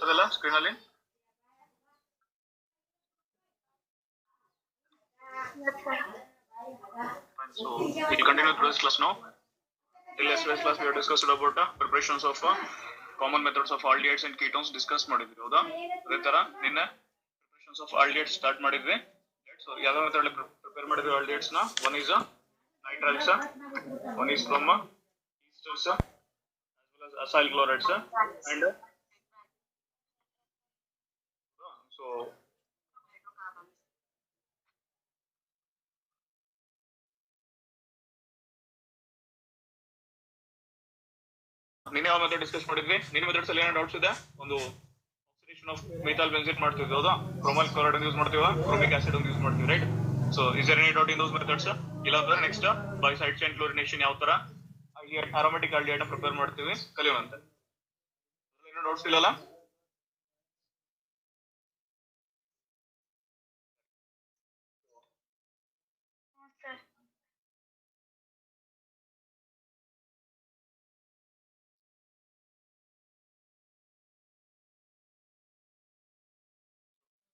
ಅದಲ್ಲ ಸ್ಕ್ರೀನ್ ಅಲ್ಲಿ. So we continue today's class now. In yesterday's class we have discussed about preparations of common methods of aldehydes and ketones discuss ಮಾಡಿದ್ವಿ ಹೌದಾ. ಅದೇ ತರ ನಿನ್ನೆ preparations of aldehydes start ಮಾಡಿದ್ವಿ. So ಯಾವ method ಅಲ್ಲಿ ಪ್ರಿಪೇರ್ ಮಾಡಿದ್ವಿ aldehydes ನ? One is nitriles, one is from esters as well as acyl chlorides and so ನಿನ್ನೆ ಯಾವ ಮೆಥಡ್ ಡಿಸ್ಕಸ್ ಮಾಡಿದ್ವಿ? ನಿನ್ನೆ ಮೆಥಡ್ಸ್ ಅಲ್ಲಿ ಏನೋ ಡೌಟ್ಸ್ ಇದೆ? ಒಂದು ಆಕ್ಸಿಡೇಷನ್ ಆಫ್ ಮೆಥಾಲ್ ಬೆಂಜೇಟ್ ಮಾಡ್ತಿದ್ವಿ ಹೌದಾ, ಕ್ರೋಮಲ್ ಕ್ಲೋರೈಡ್ ಅನ್ನು ಯೂಸ್ ಮಾಡ್ತೀವಿ, ಕ್ರೋಮಿಕ್ ಆಸಿಡ್ ಅನ್ನು ಯೂಸ್ ಮಾಡ್ತೀವಿ, right? So is there any doubt in those methods? ಇಲ್ಲ ಅಂದ್ರೆ next by side chain chlorination ಯಾವ ತರ ಅರೋಮ್ಯಾಟಿಕ್ ಆಲ್ಡಿಹೈಡ್ ಅನ್ನು ಪ್ರಿಪೇರ್ ಮಾಡ್ತೀವಿ ಕಲಿಯೋಣಂತೆ. ಏನೋ ಡೌಟ್ಸ್ ಇಲ್ಲಲ್ಲ?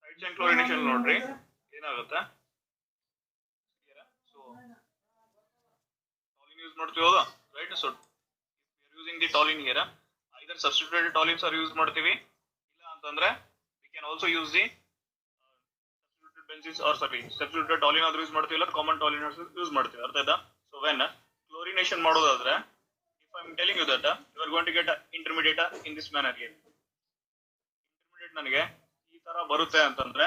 ಸೈಡ್ ಚೈನ್ ಕ್ಲೋರಿನೇಷನ್ ನೋಡ್ರಿ ಏನಾಗುತ್ತೆ. ಸೊ ಟಾಲಿನ್ ಯೂಸ್ ಮಾಡ್ತೀವಿ ಹೌದಾ, right? So using the toluene here either substituted toluenes or use ಮಾಡ್ತೀವಿ, ಇಲ್ಲ ಅಂತಂದ್ರೆ we can also use the substituted benzenes or substituted toluene ಆದ್ರೂ ಯೂಸ್ ಮಾಡ್ತೀವಿ, ಇಲ್ಲ ಕಾಮನ್ ಟಾಲಿನ್ ಯೂಸ್ ಮಾಡ್ತೀವಿ. ಅರ್ಥ ಆಯ್ತಾ? ಸೊ ವೆನ್ ಕ್ಲೋರಿನೇಷನ್ ಮಾಡೋದಾದ್ರೆ if I am telling you that you are going to get intermediate in this manner here. Intermediate ನನಗೆ ಈ ತರ ಬರುತ್ತೆ ಅಂತಂದ್ರೆ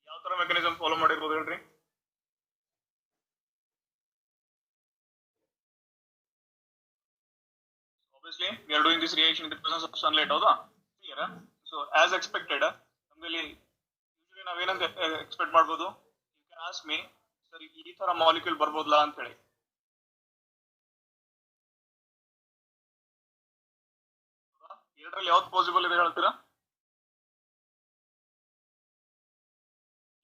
ಯಾವ ತರ ಮೆಕಾನಿಸಮ್ ಫಾಲೋ ಮಾಡಿರ್ಬೋದು ಹೇಳ್ರಿ? Obviously, we are doing this reaction in the presence of sunlight, ಹೌದಾ? Clear? So as expected, ನಮ್ಮಲ್ಲಿ ಯೂಶುವಲಿ ನಾವೇನಂತ ಎಕ್ಸ್ಪೆಕ್ಟ್ ಮಾಡ್ಬೋದು? You can ask me, sir ಈ ತರ ಮಾಲಿಕ್ಯೂಲ್ ಬರ್ಬೋದಲ್ಲ ಅಂತ ಹೇಳಿ. ಎರಡರಲ್ಲಿ ಯಾವ್ದು ಪಾಸಿಬಲ್ ಇದೆ ಹೇಳ್ತೀರಾ?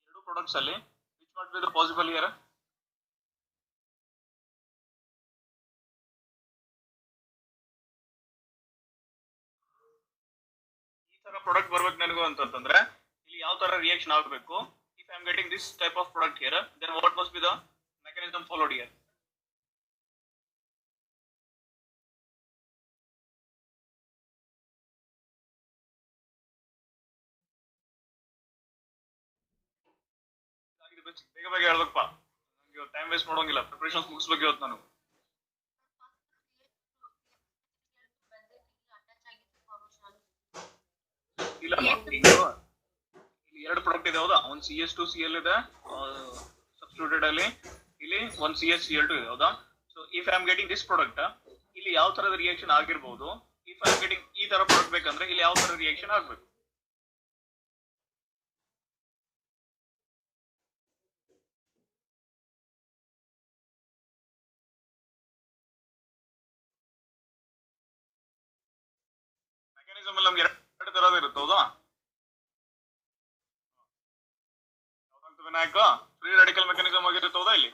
ಎರಡು ಪ್ರಾಡಕ್ಟ್ಸ್ ಅಲ್ಲಿ which might be the possible here? Product ಬರ್ಬೇಕು ನನಗೂ ಅಂತಂದ್ರೆ ಇಲ್ಲಿ ಯಾವ ತರ ರಿಯಾಕ್ಷನ್ ಆಗಬೇಕು? If I am getting this type of product here, then what must be the mechanism followed here? ಬೇಗ ಬೇಗ ಹೇಳ್ಬೇಕಪ್ಪ, ನನಗೆ ಟೈಮ್ ವೇಸ್ಟ್ ಮಾಡೋಂಗಿಲ್ಲ, ಪ್ರಿಪರೇಷನ್ಸ್ ಮುಗಿಸ್ಬೇಕು ಇವತ್ತು ನಾನು. ಇಲ್ಲ ಇಲ್ಲಿ ಎರಡು ಪ್ರಾಡಕ್ಟ್ ಇದೆ ಹೌದಾ, ಒಂದು CH2Cl ಇದೆ ಸಬ್ಸ್ಟಿಟ್ಯೂಟೆಡ್ ಅಲ್ಲಿ, ಇಲ್ಲಿ ಒಂದು CH Cl2 ಇದೆ ಹೌದಾ. So if I am getting this product, ಇಲ್ಲಿ ಯಾವ ತರದ ರಿಯಾಕ್ಷನ್ ಆಗಿರ್ಬೋದು? ಇಫ್ ಐ ಆಮ್ ಗೆಟಿಂಗ್ ಈ ತರ ಪ್ರಾಡಕ್ಟ್ ಬೇಕಂದ್ರೆ ಇಲ್ಲಿ ಯಾವ ತರ ರಿಯಾಕ್ಷನ್ ಆಗ್ಬೇಕು? ಮೆಕ್ಯಾನಿಸಮ್ ಅಲ್ಲಿ ನಮ್ಗೆ ಎರಡು ತರದ ಇರುತ್ತೆ ಹೌದಾ. ವಿನಾಯಕ ಫ್ರೀ ರಾಡಿಕಲ್ ಮೆಕ್ಯಾನಿಸಮ್ ಆಗಿರುತ್ತೆ ಹೌದಾ ಇಲ್ಲಿ.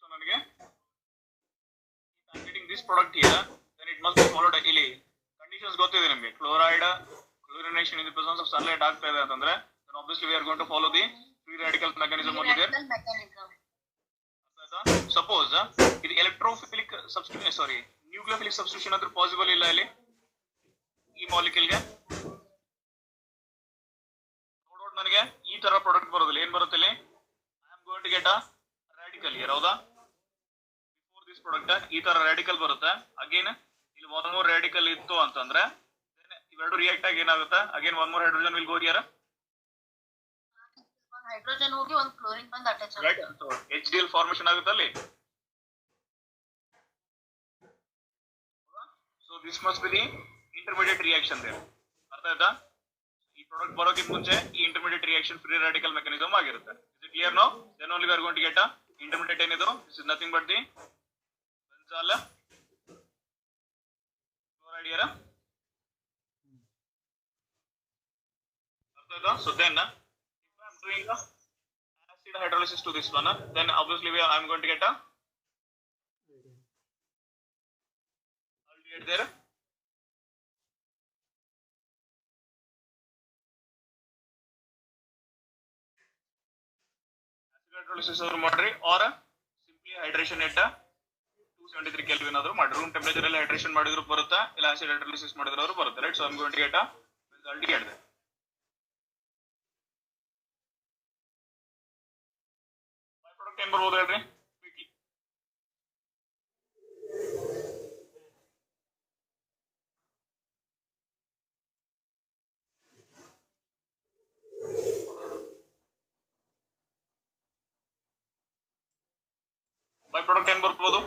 ಸೊ ನನಗೆ this product here then it must be followed. ಇಲ್ಲಿ ಕಂಡೀಷನ್ಸ್ ಗೊತ್ತಿದೆ ನಿಮಗೆ, chloride chlorination in the presence of sunlight ಆಗ್ತಾ ಇದೆ ಅಂತಂದ್ರೆ then obviously we are going to follow the free radical mechanism only there. Suppose ಇದು electrophilic substitution, sorry nucleophilic substitution ಆದ್ರೂ possible ಇಲ್ಲ ಇಲ್ಲಿ ಈ ಮಾಲಿಕ್ಯೂಲ್ಗೆ. ನೋಡೋಣ ನನಗೆ ಈ ತರ ಪ್ರಾಡಕ್ಟ್ ಬರೋದಿಲ್ಲ, ಏನ್ ಬರುತ್ತೆ ಇಲ್ಲಿ? I am going to get a radical here ಹೌದಾ. ಬಿಫೋರ್ ದಿಸ್ ಪ್ರಾಡಕ್ಟ್ ಈ ತರ ರಾಡಿಕಲ್ ಬರುತ್ತೆ. ಅಗೇನ್ ಇಲ್ಲಿ ಒನ್ ಮೋರ್ ರಾಡಿಕಲ್ ಇತ್ತು ಅಂತಂದ್ರೆ ಇವೆರಡು ರಿಯಾಕ್ಟ್ ಆಗಿ ಏನಾಗುತ್ತೆ? Again one more hydrogen will go here, hydrogen ಹೋಗಿ ಒಂದು ಕ್ಲೋರಿನ್ ಬಂದು ಅಟ್ಯಾಚ್ ಆಗುತ್ತೆ, ರೈಟ್? ಸೊ HDl ಫಾರ್ಮೇಷನ್ ಆಗುತ್ತೆ ಅಲ್ಲಿ. So this must be the intermediate reaction there. ಅರ್ಥ ಆಯ್ತಾ? ಈ ಪ್ರಾಡಕ್ಟ್ ಬರೋಕ್ಕಿಂತ ಮುಂಚೆ ಈ intermediate reaction free radical mechanism ಆಗಿರುತ್ತೆ. Is it clear no? Then only we are going to get a intermediate. ಏನಿದು? This is nothing but the benzal chloride here. ಅರ್ಥ ಆಯ್ತಾ? So then if I am doing a acid hydrolysis to this one, then obviously I am going to get a get there? Acid hydrolysis or ಮಾಡ್ರಿ or simply hydration at 273 Kelvin ಆದ್ರೂ ಮಾಡಿ. Room temperature ಅಲ್ಲಿ hydration ಮಾಡಿದ್ರು ಬರುತ್ತಾ, ಇಲ್ಲ acid hydrolysis ಮಾಡಿದ್ರು ಬರುತ್ತೆ, right? So I am going to get a result here. Byproduct ಏನ್ ಬರ್ಬೋದು ಹೇಳ್ರಿ ಕ್ವಿಕ್ಲಿ? ಬೈ ಪ್ರಾಡಕ್ಟ್ ಏನ್ ಬರ್ಬೋದು?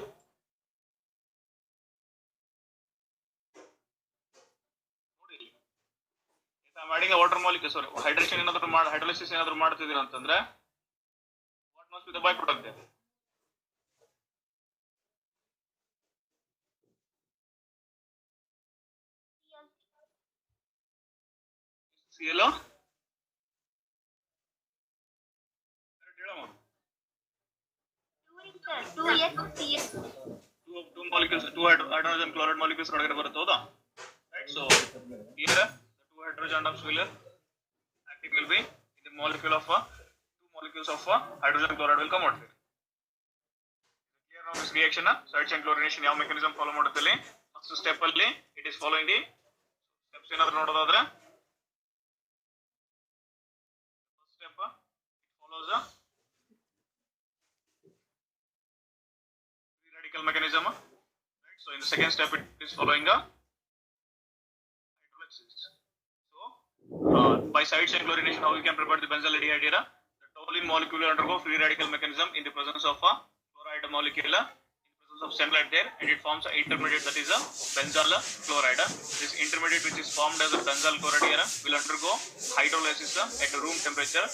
ಮಾಡಿಂಗ್ ವಾಟರ್ ಮಾಲಿಕ್ಯೂಲ್, ಸಾರಿ ಹೈಡ್ರೇಷನ್ ಏನಾದ್ರು ಹೈಡ್ರೋಲಿಸಿಸ್ ಏನಾದ್ರು ಮಾಡ್ತಿದ್ದೀರಾ ಅಂತಂದ್ರೆ what must be the byproduct there? CL two molecules, two hydrogen chloride molecules ಒಳಗಡೆ ಬರುತ್ತೆ, ಹೌದಾ? Right. So here two hydrogen atoms will acting will be in the molecule of two molecules of hydrogen chloride will come out here. Clear now this reaction? Side chain chlorination ಯಾವ mechanism follow ಮಾಡುತ್ತೆ? First step ಅಲ್ಲಿ it is following the steps ಏನಾದ್ರು ನೋಡೋದಾದ್ರೆ first step it follows free radical mechanism, right? So in the second step it is following a hydrolysis. So by side chain chlorination, how you can prepare the benzaldehyde here? The toluene molecule will undergo free radical mechanism in the presence of a chloride molecule, in the presence of sunlight there, and it forms an intermediate, that is a benzyl chloride. This intermediate which is formed as a benzyl chloride here will undergo hydrolysis at room temperature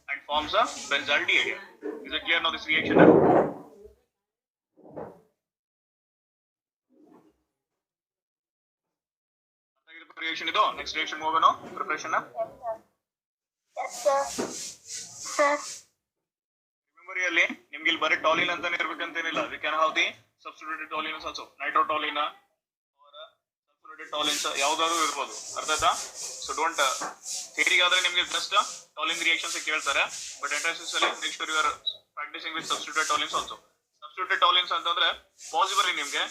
and forms a benzaldehyde. Is it clear now this reaction? Reaction ಇದು. Next reaction ಹೋಗೋಣ. Preparation. ಮೆಮೊರಿಯಲ್ಲಿ ನಿಮ್ಗೆ ಇಲ್ಲಿ ಬರೀ toluene ಅಂತಾನೆ ಇರ್ಬೇಕಂತೇನಿಲ್ಲ. We can have the substituted toluenes also, nitrotoluene or sulphurated toluenes ಯಾವ್ದಾದ್ರು ಇರ್ಬೋದು. ಅರ್ಥ ಆಯ್ತಾ? ಸೊ ಡೋಂಟ್ ಥಿಯರಿಗಾದ್ರೆ ನಿಮ್ಗೆ ಜಸ್ಟ್ ಟಾಲಿನ್ ರಿಯಾಕ್ಷನ್ಸ್ ಕೇಳ್ತಾರೆ, ಬಟ್ ಎಂಟ್ರೆನ್ಸಸ್ ಅಲ್ಲಿ next you are practising with substituted toluenes also. Substituted toluenes ಅಂತಂದ್ರೆ ಪಾಸಿಬಲ್ ನಿಮ್ಗೆ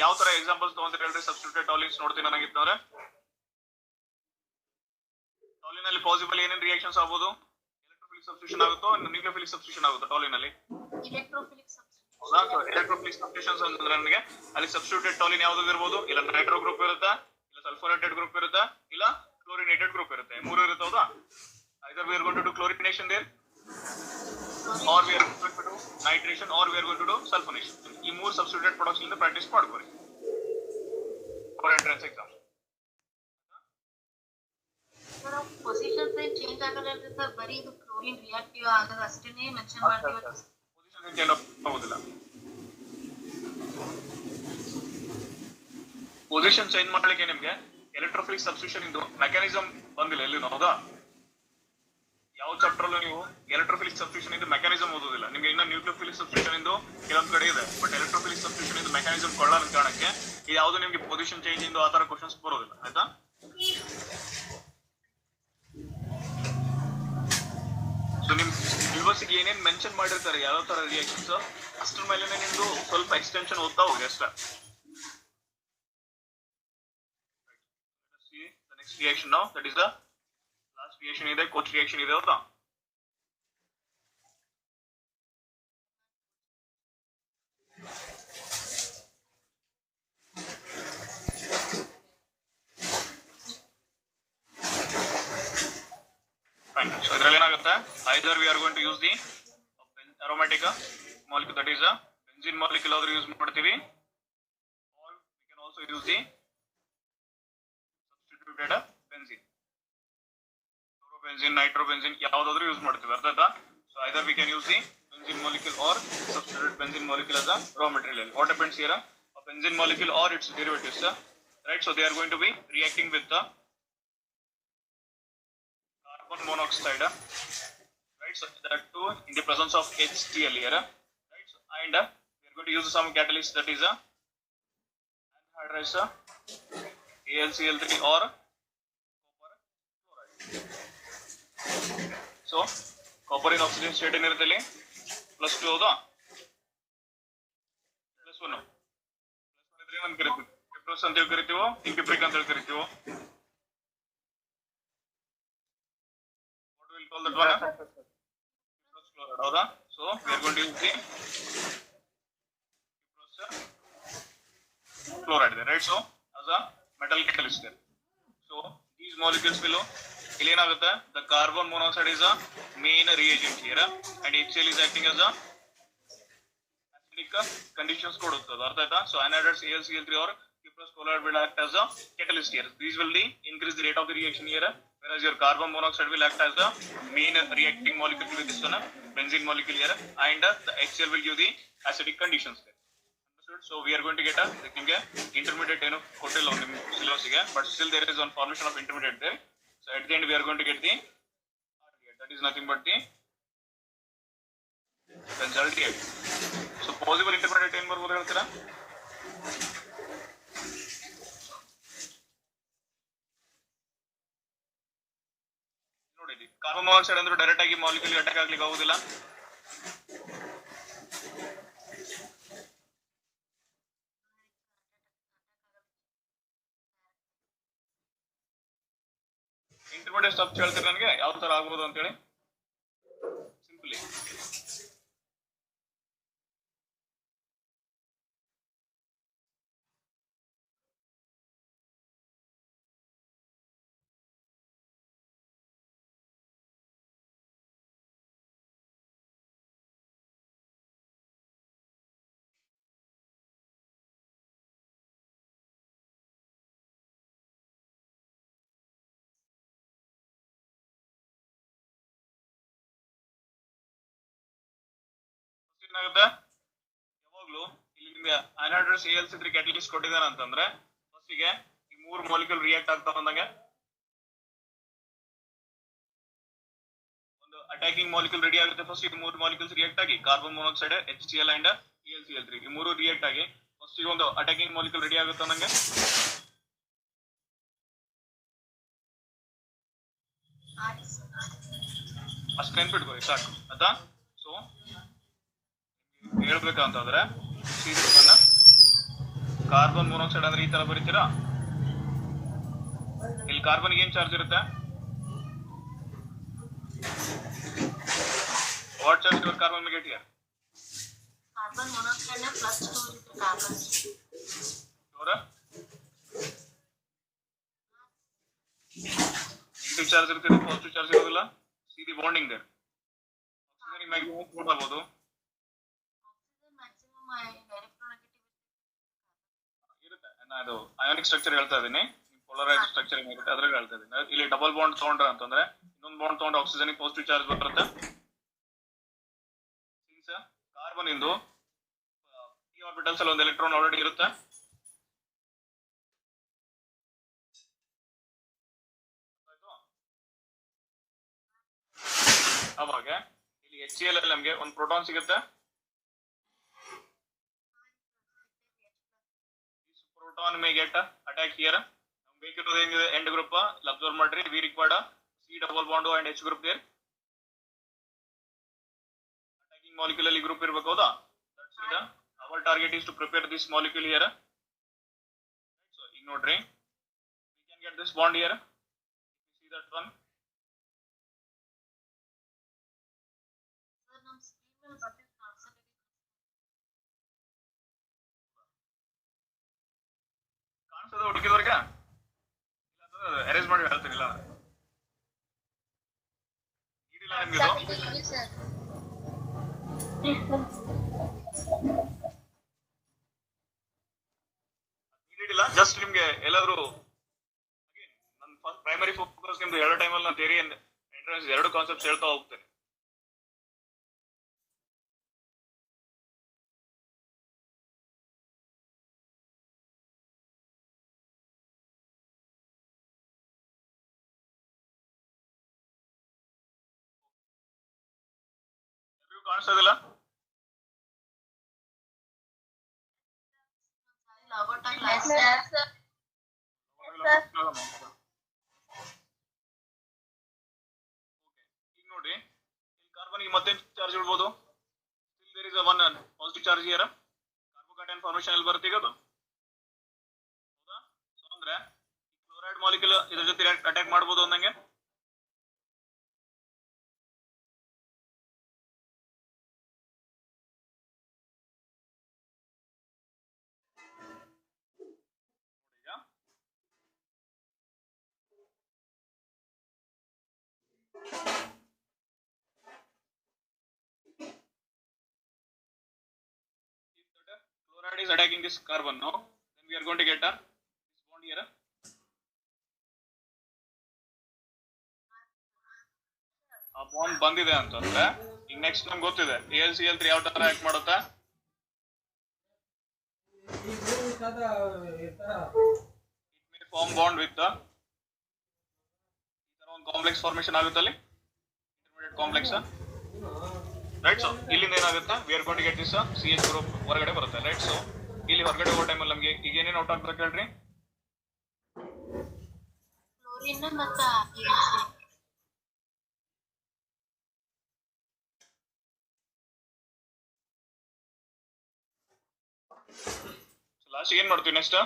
ಯಾವ ತರ ಎಕ್ಸಾಂಪಲ್ಸ್ ತಗೊಂಡ್ರೆ ಹೇಳ್ರಿ? ಸಬ್ಸ್ಟಿಟ್ಯೂಟೆಡ್ ಟಾಲಿನ್ಸ್ ನೋಡ್ತೀನಿ ನನಗಿತ್ತಂದ್ರೆ ಟಾಲಿನ್ ಅಲ್ಲಿ ಪಾಸಿಬಲ್ ಏನೇನ್ ರಿಯಾಕ್ಷನ್ಸ್ ಆಗ್ಬೋದು? ಎಲೆಕ್ಟ್ರೋಫಿಲಿಕ್ ಸಬ್ಸ್ಟಿಟ್ಯೂಷನ್ ಆಗುತ್ತೋ, ನ್ಯೂಕ್ಲಿಯೋಫಿಲಿಕ್ ಸಬ್ಸ್ಟಿಟ್ಯೂಷನ್ ಆಗುತ್ತೋ ಟಾಲಿನ್ ಅಲ್ಲಿ? ಎಲೆಕ್ಟ್ರೋಫಿಲಿಕ್ ಸಬ್ಸ್ಟಿಟ್ಯೂಷನ್ಸ್ ಅಂತಂದ್ರೆ ನನಗೆ ಅಲ್ಲಿ ಸಬ್ಸ್ಟಿಟ್ಯೂಟೆಡ್ ಟಾಲಿನ್ ಯಾವ್ದು ಇರ್ಬೋದು? ಇಲ್ಲ ನೈಟ್ರೋ ಗ್ರೂಪ್ ಇರುತ್ತಾ, ಇಲ್ಲ ಸಲ್ಫೋನೇಟೆಡ್ ಗ್ರೂಪ್ ಇರುತ್ತಾ, ಇಲ್ಲ ಕ್ಲೋರಿನೇಟೆಡ್ ಗ್ರೂಪ್ ಇರುತ್ತೆ. ಮೂರು ಇರುತ್ತೆ, ಹೌದಾ? Either we are going to do chlorination there, or we are going to do nitration, or we are going to do sulfonation. ಈ ಮೂರು ಸಬ್ಸ್ಟಿಟ್ಯೂಟೆಡ್ ಪ್ರಾಡಕ್ಟ್ಸ್ ಇಂದ ಪ್ರಾಕ್ಟೀಸ್ ಮಾಡ್ಕೊಳ್ಳಿ for entrance exam. Sir positions ಏನ್ change ಆಗಲ್ಲ sir, ಬರೀ ಇದು chlorine reactive ಆಗೋದು ಅಷ್ಟೇನೇ mention ಮಾಡ್ತೀವಿ. ಪೊಸಿಷನ್ ಚೇಂಜ್ ಆಗೋದಿಲ್ಲ. ಪೊಸಿಷನ್ ಚೇಂಜ್ ಮಾಡ್ಲಿಕ್ಕೆ ನಿಮ್ಗೆ ಎಲೆಕ್ಟ್ರೋಫಿಲಿಕ್ ಸಬ್ಸ್ಟಿಟ್ಯೂಷನ್ ಇಂದು ಮೆಕ್ಯಾನಿಸಮ್ ಬಂದಿಲ್ಲ ಎಲ್ಲಿ, ಹೌದಾ? ಯಾವ ಚಾಪ್ಟರ್ ಅಲ್ಲೂ ನೀವು ಎಲೆಕ್ಟ್ರೋಫಿಲಿಕ್ ಸಬ್ಸ್ಟಿಟ್ಯೂಷನ್ ಇಂದು ಮೆಕ್ಯಾನಿಸಮ್ ಓದೋದಿಲ್ಲ. ನಿಮ್ಗೆ ಇನ್ನ ನ್ಯೂಕ್ಲಿಯೋಫಿಲಿಕ್ ಸಬ್ಸ್ಟಿಟ್ಯೂಷನ್ ಇಂದು ಕೆಲವೊಂದ್ ಕಡೆ ಇದೆ, but electrophilic substitution into mechanism ಕೊಳ್ಳೋ ಕಾರಣಕ್ಕೆ ಇದು ಯಾವ್ದು ನಿಮ್ಗೆ ಪೊಸಿಷನ್ ಚೇಂಜ್ ಇಂದು ಆತರ ಕ್ವಶನ್ಸ್ ಬರೋದಿಲ್ಲ, ಆಯ್ತಾ? ಸೊ ನಿಮ್ ಸಿಲೆಬಸ್ಗೆ ಏನೇನ್ ಮೆನ್ಷನ್ ಮಾಡಿರ್ತಾರೆ ಯಾವ ತರ ರಿಯಾಕ್ಷನ್ಸ್, ಅಷ್ಟ್ರ ಮೇಲೆ ನಿಮ್ದು ಸ್ವಲ್ಪ ಎಕ್ಸ್ಟೆನ್ಷನ್ ಓದ್ತಾ ಹೋಗಿ ಅಷ್ಟೇ. ನೆಕ್ಸ್ಟ್ ರಿಯಾಕ್ಷನ್ ನಾವು, that is the last reaction ಇದೆ, ಕೋಚ್ ರಿಯಾಕ್ಷನ್ ಇದೆ, ಹೌದಾ? ಸೊ ಇದ್ರಲ್ಲಿ ಏನಾಗುತ್ತೆ, either we are going to use the aromatic molecule, that is benzene molecule ಆದ್ರೂ ಯೂಸ್ ಮಾಡ್ತೀವಿ, or we can also use the substituted benzene, fluorobenzene, nitrobenzene ಯಾವ್ದಾದ್ರು use ಮಾಡ್ತೀವಿ, ಅರ್ಥ ಆಯ್ತಾ? So either we can use the benzene molecule or substitute benzene molecule as a raw material. What happens here? A benzene molecule or its derivatives, right? So they are going to be reacting with the carbon monoxide, right? So that too in the presence of HCl here, right? So, and we are going to use some catalyst, that is a anhydrous AlCl3 or copper chloride. So copper in oxygen state ಏನಿರುತ್ತಲ್ಲಿ +2 ಹೌದಾ +1 ಇದ್ರೆ ಏನು ಕರೀತೀವಿ ಕಿಪ್ರೋಸ್ ಅಂತ ಕರಿತೀವೋ ಇಂಕಿಪ್ರಿಕ್ ಅಂತ ಕರಿತೀವೋ what will call that one ಕಿಪ್ರೋಸ್ chloride ಹೌದಾ so we are going to use the ಕಿಪ್ರೋಸ್ chloride there, right? So as a metal catalyst there. So these molecules below ಏನಾಗುತ್ತೆ the carbon monoxide is a main reagent here and HCl is acting as a acidic conditions ಕೊಡುತ್ತದೆ ಅರ್ಥ ಆಯ್ತಾ so anhydrous AlCl3 or cuprous chloride will act as a catalyst here. These will increase the rate of the reaction here, whereas your carbon monoxide will act as the main reacting molecule with this one benzene molecule here and the HCl will give the acidic conditions there. So we are going to get a intermediate ಕೊಟ್ಟಿಲ್ಲ ನಿಮ್ಮ syllabus ಗೆ but still there is one formation of intermediate there. So at the end we are going to get the RDA, that is nothing but the benzyl DID. So possible intermediate ಏನು ಬರ್ಬೋದು ಹೇಳ್ತೀರಾ ನೋಡಿ carbon monoxide ಅಂದ್ರೆ direct ಆಗಿ molecule attack ಆಗ್ಲಿಕ್ಕೆ ಆಗುದಿಲ್ಲ intermediate steps ಹೇಳ್ತೀರಾ ನನಗೆ ಯಾವ ತರ ಆಗ್ಬೋದು ಅಂತ ಹೇಳಿ ಸಿಂಪಲಿ ಏನಾಗುತ್ತೆ ಯಾವಾಗ್ಲೂ ಇಲ್ಲಿ ನಿಮಗೆ anhydrous AlCl3 catalyst ಕೊಟ್ಟಿದ್ದಾನೆ ಅಂತಂದ್ರೆ ಫಸ್ಟ್ ಗೆ ಈ ಮೂರು ಮಾಲಿಕ್ಯೂಲ್ ರಿಯಾಕ್ಟ್ ಆಗ್ತಾ ಬಂದಂಗೆ ಒಂದು ಅಟ್ಯಾಕಿಂಗ್ ಮಾಲಿಕ್ಯೂಲ್ ರೆಡಿ ಆಗುತ್ತೆ ಫಸ್ಟ್ ಈ ಮೂರು ಮಾಲಿಕ್ಯೂಲ್ಸ್ ರಿಯಾಕ್ಟ್ ಆಗಿ carbon monoxide HCl and AlCl3 ಈ ಮೂರು ರಿಯಾಕ್ಟ್ ಆಗಿ ಫಸ್ಟ್ ಗೆ ಒಂದು ಅಟ್ಯಾಕಿಂಗ್ ಮಾಲಿಕ್ಯೂಲ್ ರೆಡಿ ಆಗುತ್ತೆ ಅನ್ನಂಗೆ ಅಷ್ಟು ನೆನ್ಪಿಟ್ಕೊಳ್ಳಿ ಸಾಕು ಆಯ್ತಾ ಸೊ ಹೇಳ್ಬೇಕಂತಂದ್ರೆ ಕಾರ್ಬನ್ ಮೊನಾಕ್ಸೈಡ್ ಅಂದ್ರೆ ಈ ತರ ಬರೀತೀರಾ ಇಲ್ಲಿ ಕಾರ್ಬನ್ ಏನ್ ಚಾರ್ಜ್ ಇರುತ್ತೆ what charge your carbon get here carbon monoxide ನ +2 ಇರುತ್ತೆ ಕಾರ್ಬನ್ ಅವರ ನೆಗೆಟಿವ್ ಚಾರ್ಜ್ ಇರುತ್ತೆ ಪಾಸಿಟಿವ್ ಚಾರ್ಜ್ ಇರೋದಿಲ್ಲ see the bonding there oxygen maximum ಕೊಡಬಹುದು ಅದು ಅಯಾನಿಕ್ ಸ್ಟ್ರಕ್ಚರ್ ಹೇಳ್ತಾ ಇದೀನಿ ಪೋಲರೈಸ್ಡ್ ಸ್ಟ್ರಕ್ಚರ್ ಏನಿರುತ್ತೆ ಅದ್ರಲ್ಲಿ ಹೇಳ್ತಾ ಇದೀನಿ ಇಲ್ಲಿ ಡಬಲ್ ಬಾಂಡ್ ತಗೊಂಡ್ರೆ ಅಂತಂದ್ರೆ ಇನ್ನೊಂದು ಬಾಂಡ್ ತಗೊಂಡು ಆಕ್ಸಿಜನ್ ಪಾಸಿಟಿವ್ ಚಾರ್ಜ್ ಬರುತ್ತೆ ಸಿನ್ಸ್ ಕಾರ್ಬನ್ ಇಂದು p ಆರ್ಬಿಟಲ್ಸ್ ಅಲ್ಲಿ ಒಂದು ಎಲೆಕ್ಟ್ರಾನ್ ಆಲ್ರೆಡಿ ಇರುತ್ತೆ ಅವಾಗ ಇಲ್ಲಿ HCl ಅಲ್ಲಿ ನಮಗೆ ಒಂದು ಪ್ರೋಟಾನ್ ಸಿಗುತ್ತೆ proton may get attack here ನಮಗೆ ಬೇಕಿರೋದು ಏನಿದೆ ಎಂಡ್ ಗ್ರೂಪ್ ಅಬ್ಸರ್ವ್ ಮಾಡ್ರಿ we required C double bond and H group there attacking molecule ಅಲ್ಲಿ ಗ್ರೂಪ್ ಇರಬೇಕು ಹೌದಾ that's it our target is to prepare this molecule here so ಈಗ ನೋಡ್ರಿ we can get this bond here you see that one sir ನಮ್ಮ screen ಮೇಲೆ ಬರ್ತಿದೆ concept ಕಾಣಿಸೋದು ಹುಡುಕಿದವ್ರಿಗೆ arrange ಮಾಡಿ ಹೇಳ್ತೀನಿಲ್ಲ ಇದಿಲ್ಲ ನಿಮಗೆ ಸರ್ ಇದಿಲ್ಲ ಜಸ್ಟ್ ನಿಮ್ಗೆ ಎಲ್ಲಾದ್ರೂ ನನ್ನ ಪ್ರೈಮರಿ ಫೋಕಸ್ ನಿಮ್ದು ಎರಡು ಟೈಮಲ್ಲಿ ನಾನು ಥಿಯರಿ ಅಂಡ್ ಎಂಟ್ರೆನ್ಸ್ ಎರಡು ಕಾನ್ಸೆಪ್ಟ್ಸ್ ಹೇಳ್ತಾ ಹೋಗ್ತೇನೆ ಕಾಣಿಸೋದಿಲ್ಲ ಲಾಬೋಟಾ ಈಗ ನೋಡಿ ಇಲ್ಲಿ ಕಾರ್ಬನ್ ಮತ್ತೆ ಚಾರ್ಜ್ ಇಡ್ಬೋದು. There is one positive charge here. Carbocation formation ಅಲ್ಲಿ ಬರುತ್ತೆ ಈಗ ಅದು, ಹೌದಾ? ಸೊ ಅಂದ್ರೆ ಕ್ಲೋರೈಡ್ ಮಾಲಿಕ್ಯೂಲ್ ಇದ್ರ ಜೊತೆ ಅಟ್ಯಾಕ್ ಮಾಡಬಹುದು ಅಂದಂಗೆ. Chloride is attacking this carbon now, then we are going to get this bond here. ಆ ಬಾಂಡ್ ಬಂದಿದೆ ಅಂತಂದ್ರೆ ಈಗ ನೆಕ್ಸ್ಟ್ ನಮ್ಗೆ ಗೊತ್ತಿದೆ AlCl3 ಯಾವ ತರ ಆಕ್ಟ್ ಮಾಡುತ್ತಾ. It may form bond with the ಈ ತರ ಒಂದು ಕಾಂಪ್ಲೆಕ್ಸ್ ಫಾರ್ಮೇಷನ್ ಆಗುತ್ತೆ ಅಲ್ಲಿ, ಇಂಟರ್ಮೀಡಿಯೇಟ್ ಕಾಂಪ್ಲೆಕ್ಸ್, ರೈಟ್. ಸೊ ಇಲ್ಲಿಂದ ಏನಾಗುತ್ತೆ, we are going to get this CH group ಹೊರಗಡೆ ಬರುತ್ತೆ, ರೈಟ್. ಸೊ ಇಲ್ಲಿ ಹೊರಗಡೆ ಹೋಗೋ ಟೈಮಲ್ಲಿ ನಮಗೆ ಈಗ ಏನೇನು ಔಟ್ ಆಗ್ಬೇಕು ಹೇಳ್ರಿ? ಕ್ಲೋರಿನ್ ಮತ್ತು ಲಾಸ್ಟ್ ಏನ್ ಮಾಡ್ತೀವಿ ನೆಕ್ಸ್ಟ್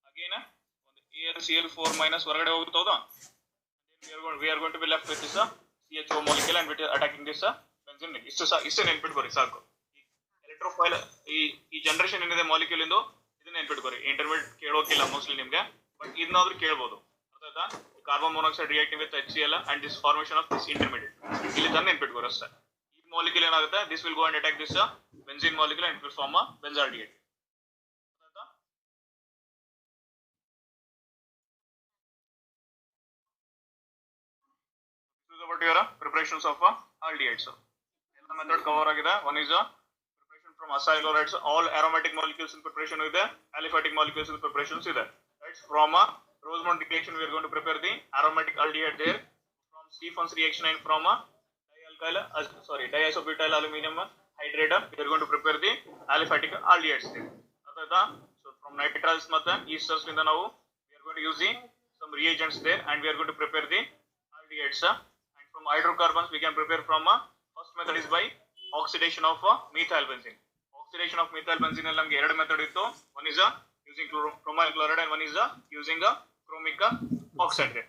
ಅಗೇನ್ ಒಂದು AlCl4 ಮೈನಸ್ ಹೊರಗಡೆ ಹೋಗುತ್ತೆ, ಹೌದಾ? we are going to be left with this CHO molecule and it is attacking this benzene ring. ಇಷ್ಟು ನೆನ್ಪಿಟ್ಕೋರಿ ಸಾಕು. ಎಲೆಕ್ಟ್ರೋಫೈಲ್ ಈ ಜನರೇಷನ್ ಏನಿದೆ ಮಾಲಿಕ್ಯೂಲ್ ಇಂದು ಇದನ್ನ ನೆನ್ಪಿಟ್ಕೋರಿ. ಇಂಟರ್ಮೀಡಿಯೇಟ್ ಕೇಳೋಕಿಲ್ಲ ಮೋಸ್ಟ್ಲಿ ನಿಮ್ಗೆ, ಬಟ್ ಇದನ್ನಾದ್ರೂ ಕೇಳ್ಬೋದು, ಅರ್ಥ ಆಯ್ತಾ? Carbon monoxide reacting with HCl and this formation of this intermediate, ಇಲ್ಲಿ ತಂದು ನೆನ್ಪಿಟ್ಕೋರಿ ಅಷ್ಟೇ. ಈ ಮಾಲಿಕ್ಯೂಲ್ ಏನಾಗುತ್ತೆ, this will go and attack this benzene molecule and it will form a benzaldehyde. About your preparations of aldehydes. ಎಲ್ಲ method cover ಆಗಿದೆ. One is preparation from acyl chlorides, all aromatic molecules in preparation ಇದೆ, aliphatic molecules in preparations ಇದೆ, right? From Rosemont reaction we are going to prepare the aromatic aldehyde there. From Stephens reaction and from diisobutyl aluminum hydrate we are going to prepare the aliphatic aldehydes there. ಅರ್ಥಾಯ್ತಾ? So from nitriles ಮತ್ತೆ esters ಇಂದ ನಾವು we are going to use some reagents there and we are going to prepare the aldehydes. From hydrocarbons we can prepare from first method is by oxidation of methyl benzene. Oxidation of methyl benzene ಅಲ್ಲಿ ನಮಗೆ ಎರಡು method ಇತ್ತು. One is using chromyl chloride and one is using chromic oxide there,